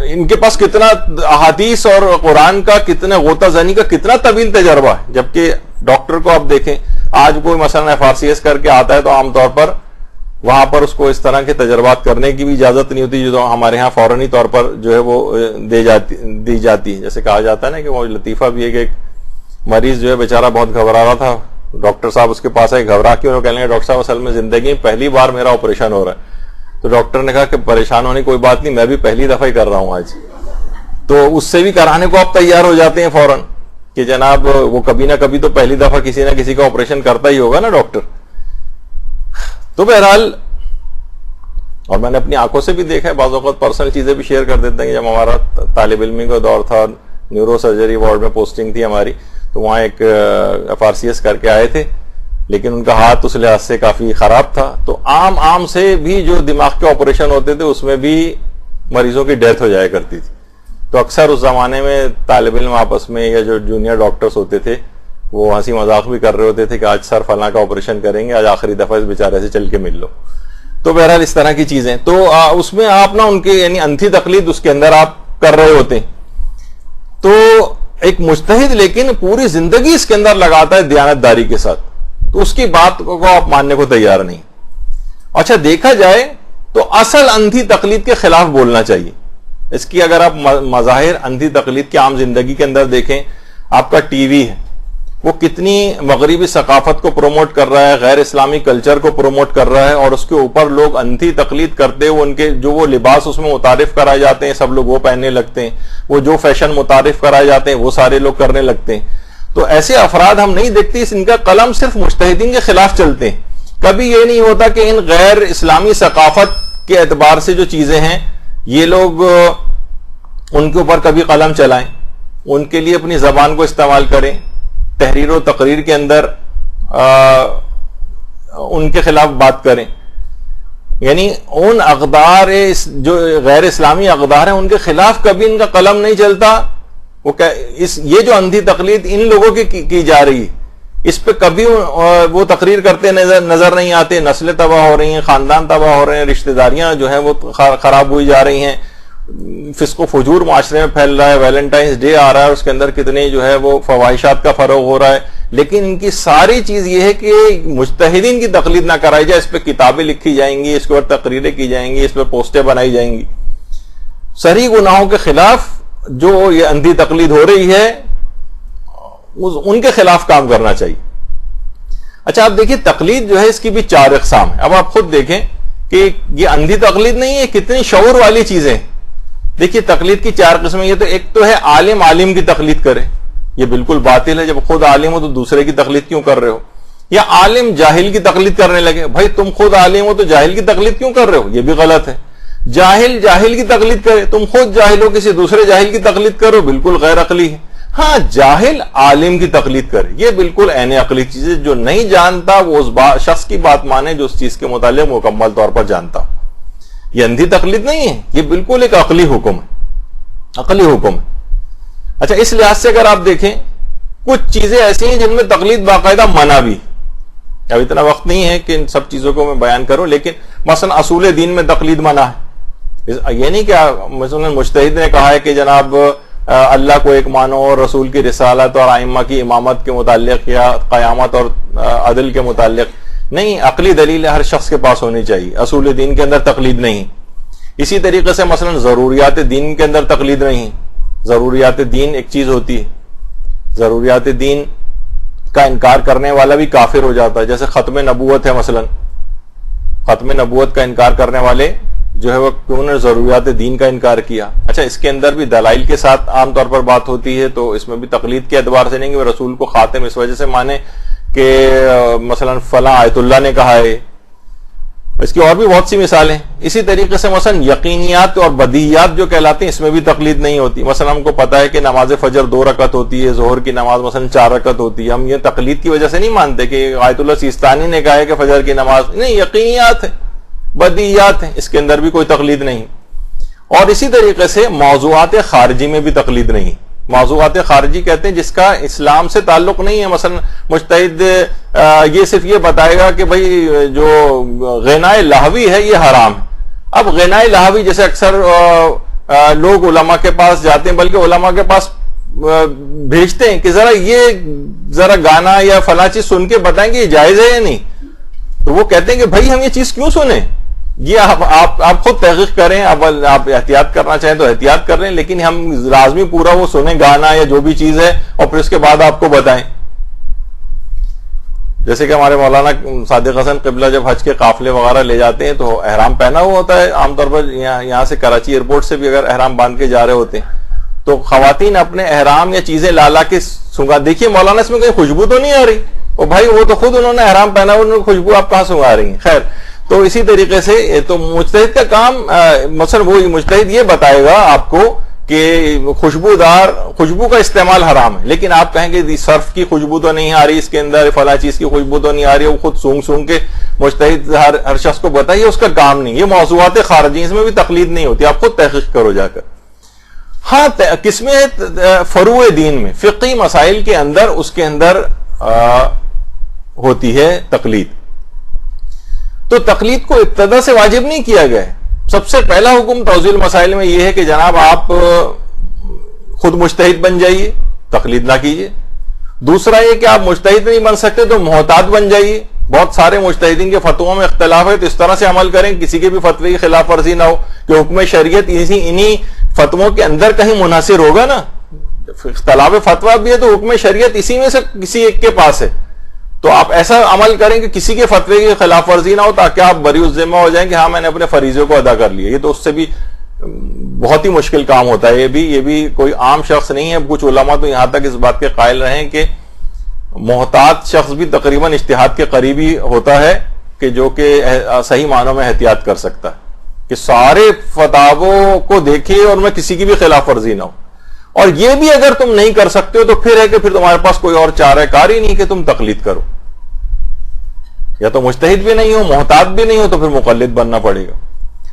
ان کے پاس کتنا احادیث اور قرآن کا کتنا غوطہ زنی کا کتنا طویل تجربہ ہے. جبکہ ڈاکٹر کو آپ دیکھیں آج کوئی مثلا FRCS کر کے آتا ہے تو عام طور پر وہاں پر اس کو اس طرح کے تجربات کرنے کی بھی اجازت نہیں ہوتی جو ہمارے ہاں فوراً طور پر جو ہے وہ دی جاتی ہے. جیسے کہا جاتا ہے نا کہ وہ لطیفہ بھی ہے کہ ایک مریض جو ہے بیچارہ بہت گھبرا رہا تھا، ڈاکٹر صاحب اس کے پاس آئے، گھبرا کے انہوں کہنے لگے ڈاکٹر صاحب اصل میں زندگی میں پہلی بار میرا آپریشن ہو رہا ہے. تو ڈاکٹر نے کہا کہ پریشان ہونے کوئی بات نہیں، میں بھی پہلی دفعہ ہی کر رہا ہوں آج. تو اس سے بھی کرانے کو آپ تیار ہو جاتے ہیں فوراً کہ جناب وہ کبھی نہ کبھی تو پہلی دفعہ کسی نہ کسی کا آپریشن کرتا ہی ہوگا نا ڈاکٹر. تو بہرحال، اور میں نے اپنی آنکھوں سے بھی دیکھا ہے، بعض اوقات پرسنل چیزیں بھی شیئر کر دیتے ہیں کہ جب ہمارا طالب علمی کا دور تھا، نیورو سرجری وارڈ میں پوسٹنگ تھی ہماری، تو وہاں ایک FRCS کر کے آئے تھے لیکن ان کا ہاتھ اس لحاظ سے کافی خراب تھا. تو عام سے بھی جو دماغ کے آپریشن ہوتے تھے اس میں بھی مریضوں کی ڈیتھ ہو جایا کرتی تھی. تو اکثر اس زمانے میں طالب علم آپس میں یا جو جونیئر ڈاکٹرز ہوتے تھے وہ ہنسی مذاق بھی کر رہے ہوتے تھے کہ آج سر فلاں کا آپریشن کریں گے، آج آخری دفعہ اس بیچارے سے چل کے مل لو. تو بہرحال اس طرح کی چیزیں، تو اس میں آپ نا ان کے یعنی انتھی تقلید اس کے اندر آپ کر رہے ہوتے ہیں. تو ایک مجتہد لیکن پوری زندگی اس کے اندر لگاتا ہے دیانتداری کے ساتھ، تو اس کی بات کو آپ ماننے کو تیار نہیں. اچھا دیکھا جائے تو اصل اندھی تقلید کے خلاف بولنا چاہیے. اس کی اگر آپ مظاہر اندھی تقلید کی عام زندگی کے اندر دیکھیں، آپ کا ٹی وی ہے وہ کتنی مغربی ثقافت کو پروموٹ کر رہا ہے، غیر اسلامی کلچر کو پروموٹ کر رہا ہے، اور اس کے اوپر لوگ اندھی تقلید کرتے ہوئے ان کے جو وہ لباس اس میں متعارف کرائے جاتے ہیں سب لوگ وہ پہننے لگتے ہیں، وہ جو فیشن متعارف کرائے جاتے ہیں وہ سارے لوگ کرنے لگتے ہیں. تو ایسے افراد ہم نہیں دیکھتے، ان کا قلم صرف مجتہدین کے خلاف چلتے ہیں. کبھی یہ نہیں ہوتا کہ ان غیر اسلامی ثقافت کے اعتبار سے جو چیزیں ہیں یہ لوگ ان کے اوپر کبھی قلم چلائیں، ان کے لیے اپنی زبان کو استعمال کریں، تحریر و تقریر کے اندر ان کے خلاف بات کریں. یعنی ان اقدار جو غیر اسلامی اقدار ہیں ان کے خلاف کبھی ان کا قلم نہیں چلتا. یہ جو اندھی تقلید ان لوگوں کی جا رہی ہے اس پہ کبھی وہ تقریر کرتے نظر نہیں آتے. نسلیں تباہ ہو رہی ہیں، خاندان تباہ ہو رہے ہیں، رشتہ داریاں جو ہیں وہ خراب ہوئی جا رہی ہیں، فسق و فجور معاشرے میں پھیل رہا ہے، ویلنٹائنز ڈے آ رہا ہے اس کے اندر کتنے جو ہے وہ فواہشات کا فروغ ہو رہا ہے. لیکن ان کی ساری چیز یہ ہے کہ مجتہدین کی تقلید نہ کرائی جائے. اس پہ کتابیں لکھی جائیں گی، اس کے اوپر تقریریں کی جائیں گی، اس پہ پوسٹیں بنائی جائیں گی. صحیح گناہوں کے خلاف جو یہ اندھی تقلید ہو رہی ہے ان کے خلاف کام کرنا چاہیے. اچھا آپ دیکھیں تقلید جو ہے اس کی بھی 4 اقسام ہیں. اب آپ خود دیکھیں کہ یہ اندھی تقلید نہیں ہے، کتنی شعور والی چیزیں. دیکھیے تقلید کی 4 قسمیں. یہ تو ایک تو ہے عالم کی تقلید کرے، یہ بالکل باطل ہے. جب خود عالم ہو تو دوسرے کی تقلید کیوں کر رہے ہو؟ یا عالم جاہل کی تقلید کرنے لگے. بھائی تم خود عالم ہو تو جاہل کی تقلید کیوں کر رہے ہو؟ یہ بھی غلط ہے. جاہل کی تقلید کرے، تم خود جاہل ہو کسی دوسرے جاہل کی تقلید کرو، بالکل غیر عقلی ہے. ہاں جاہل عالم کی تقلید کرے، یہ بالکل عین عقلی چیز ہے. جو نہیں جانتا وہ اس شخص کی بات مانے جو اس چیز کے متعلق مکمل طور پر جانتا. یہ اندھی تقلید نہیں ہے، یہ بالکل ایک عقلی حکم ہے، عقلی حکم ہے. اچھا، اس لحاظ سے اگر آپ دیکھیں کچھ چیزیں ایسی ہیں جن میں تقلید باقاعدہ منع بھی. اب اتنا وقت نہیں ہے کہ ان سب چیزوں کو میں بیان کروں، لیکن مثلا اصول دین میں تقلید منع ہے. یہ نہیں کہ مثلا مجتہد نے کہا ہے کہ جناب اللہ کو ایک مانو اور رسول کی رسالت اور ائمہ کی امامت کے متعلق یا قیامت اور عدل کے متعلق نہیں. عقلی دلیل ہر شخص کے پاس ہونی چاہیے. اصول دین کے اندر تقلید نہیں. اسی طریقے سے مثلا ضروریات دین کے اندر تقلید نہیں. ضروریات دین ایک چیز ہوتی ہے، ضروریات دین کا انکار کرنے والا بھی کافر ہو جاتا ہے. جیسے ختم نبوت ہے، مثلا ختم نبوت کا انکار کرنے والے جو ہے وہ کیوں نے ضروریات دین کا انکار کیا. اچھا، اس کے اندر بھی دلائل کے ساتھ عام طور پر بات ہوتی ہے، تو اس میں بھی تقلید کے اعتبار سے نہیں کہ وہ رسول کو خاتم اس وجہ سے مانے کہ مثلا فلاں آیت اللہ نے کہا ہے. اس کی اور بھی بہت سی مثالیں. اسی طریقے سے مثلا یقینیات اور بدیہیات جو کہلاتے ہیں، اس میں بھی تقلید نہیں ہوتی. مثلا ہم کو پتا ہے کہ نماز فجر 2 رکعت ہوتی ہے، ظہر کی نماز مثلا 4 رکعت ہوتی ہے. ہم یہ تقلید کی وجہ سے نہیں مانتے کہ آیت اللہ سیستانی نے کہا ہے کہ فجر کی نماز نہیں. یقینیات ہے، بدیہیات ہیں، اس کے اندر بھی کوئی تقلید نہیں. اور اسی طریقے سے موضوعات خارجی میں بھی تقلید نہیں. موضوعات خارجی کہتے ہیں جس کا اسلام سے تعلق نہیں ہے. مثلا مجتہد یہ صرف یہ بتائے گا کہ بھئی جو غنائے لہوی ہے یہ حرام ہے. اب غنائے لہوی جیسے اکثر لوگ علماء کے پاس جاتے ہیں، بلکہ علماء کے پاس بھیجتے ہیں کہ ذرا گانا یا فلاں چیز سن کے بتائیں کہ یہ جائز ہے یا نہیں. تو وہ کہتے ہیں کہ بھائی ہم یہ چیز کیوں سنیں؟ یہ آپ خود تحقیق کریں. اب آپ احتیاط کرنا چاہیں تو احتیاط کر لیں، لیکن ہم لازمی پورا وہ سنیں گانا یا جو بھی چیز ہے اور پھر اس کے بعد آپ کو بتائیں. جیسے کہ ہمارے مولانا صادق حسن قبلہ جب حج کے قافلے وغیرہ لے جاتے ہیں تو احرام پہنا ہوا ہوتا ہے. عام طور پر یہاں سے کراچی ایئرپورٹ سے بھی اگر احرام باندھ کے جا رہے ہوتے ہیں تو خواتین اپنے احرام یا چیزیں لا کے سنگا. دیکھیے مولانا اس میں کوئی خوشبو تو نہیں آ رہی؟ او بھائی وہ تو خود انہوں نے احرام پہنا، انہوں نے خوشبو آپ کہاں سنگا رہی ہیں؟ خیر، تو اسی طریقے سے تو مجتہد کا کام مثلا وہی مجتہد یہ بتائے گا آپ کو کہ خوشبو کا استعمال حرام ہے، لیکن آپ کہیں گے صرف کی خوشبو تو نہیں آ رہی اس کے اندر، فلاں چیز کی خوشبو تو نہیں آ رہی. وہ خود سونگ کے مجتہد ہر شخص کو بتائیے، اس کا کام نہیں. یہ موضوعات خارجی، اس میں بھی تقلید نہیں ہوتی. آپ خود تحقیق کرو جا کر. ہاں، قسمیں فروع دین میں فقہی مسائل کے اندر اس کے اندر ہوتی ہے تقلید. تو تقلید کو ابتدا سے واجب نہیں کیا گیا ہے. سب سے پہلا حکم توضیح مسائل میں یہ ہے کہ جناب آپ خود مجتہد بن جائیے، تقلید نہ کیجیے. دوسرا یہ کہ آپ مجتہد نہیں بن سکتے تو محتاط بن جائیے. بہت سارے مجتہدین کے فتووں میں اختلاف ہے، تو اس طرح سے عمل کریں کسی کے بھی فتوے کی خلاف ورزی نہ ہو کہ حکم شریعت انہی فتووں کے اندر کہیں منحصر ہوگا نا. اختلاف فتویٰ بھی ہے تو حکم شریعت اسی میں سے کسی ایک کے پاس ہے. تو آپ ایسا عمل کریں کہ کسی کے فتوے کی خلاف ورزی نہ ہو، تاکہ آپ بری الذمہ ہو جائیں کہ ہاں میں نے اپنے فریضے کو ادا کر لیا. یہ تو اس سے بھی بہت ہی مشکل کام ہوتا ہے. یہ بھی کوئی عام شخص نہیں ہے. کچھ علماء تو یہاں تک اس بات کے قائل رہے ہیں کہ محتاط شخص بھی تقریباً اجتہاد کے قریبی ہوتا ہے کہ جو کہ صحیح معنوں میں احتیاط کر سکتا ہے کہ سارے فتاووں کو دیکھے اور میں کسی کی بھی خلاف ورزی نہ ہو. اور یہ بھی اگر تم نہیں کر سکتے ہو تو پھر ہے کہ پھر تمہارے پاس کوئی اور چارہ کار ہی نہیں کہ تم تقلید کرو. یا تو مجتہد بھی نہیں ہو، محتاط بھی نہیں ہو، تو پھر مقلد بننا پڑے گا.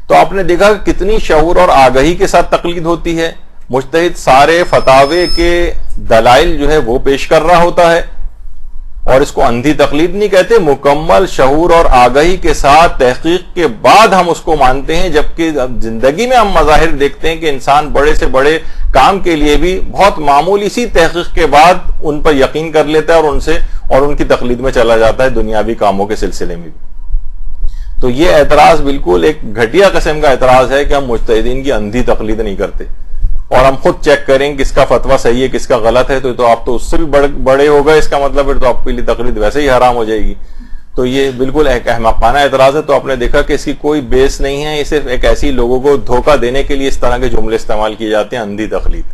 تو آپ نے دیکھا کہ کتنی شعور اور آگہی کے ساتھ تقلید ہوتی ہے. مجتہد سارے فتاوے کے دلائل جو ہے وہ پیش کر رہا ہوتا ہے، اور اس کو اندھی تقلید نہیں کہتے. مکمل شعور اور آگہی کے ساتھ تحقیق کے بعد ہم اس کو مانتے ہیں. جبکہ زندگی میں ہم مظاہر دیکھتے ہیں کہ انسان بڑے سے بڑے کام کے لیے بھی بہت معمولی سی تحقیق کے بعد ان پر یقین کر لیتا ہے اور ان کی تقلید میں چلا جاتا ہے دنیاوی کاموں کے سلسلے میں بھی. تو یہ اعتراض بالکل ایک گھٹیا قسم کا اعتراض ہے کہ ہم مجتہدین کی اندھی تقلید نہیں کرتے اور ہم خود چیک کریں کس کا فتویٰ صحیح ہے کس کا غلط ہے. تو آپ تو اس سے بھی بڑے ہو گئے، اس کا مطلب ہے تو آپ کے لیے تقلید ویسے ہی حرام ہو جائے گی. تو یہ بالکل ایک احمقانہ اعتراض ہے. تو آپ نے دیکھا کہ اس کی کوئی بیس نہیں ہے. یہ صرف ایک ایسی لوگوں کو دھوکہ دینے کے لیے اس طرح کے جملے استعمال کیے جاتے ہیں، اندھی تقلید.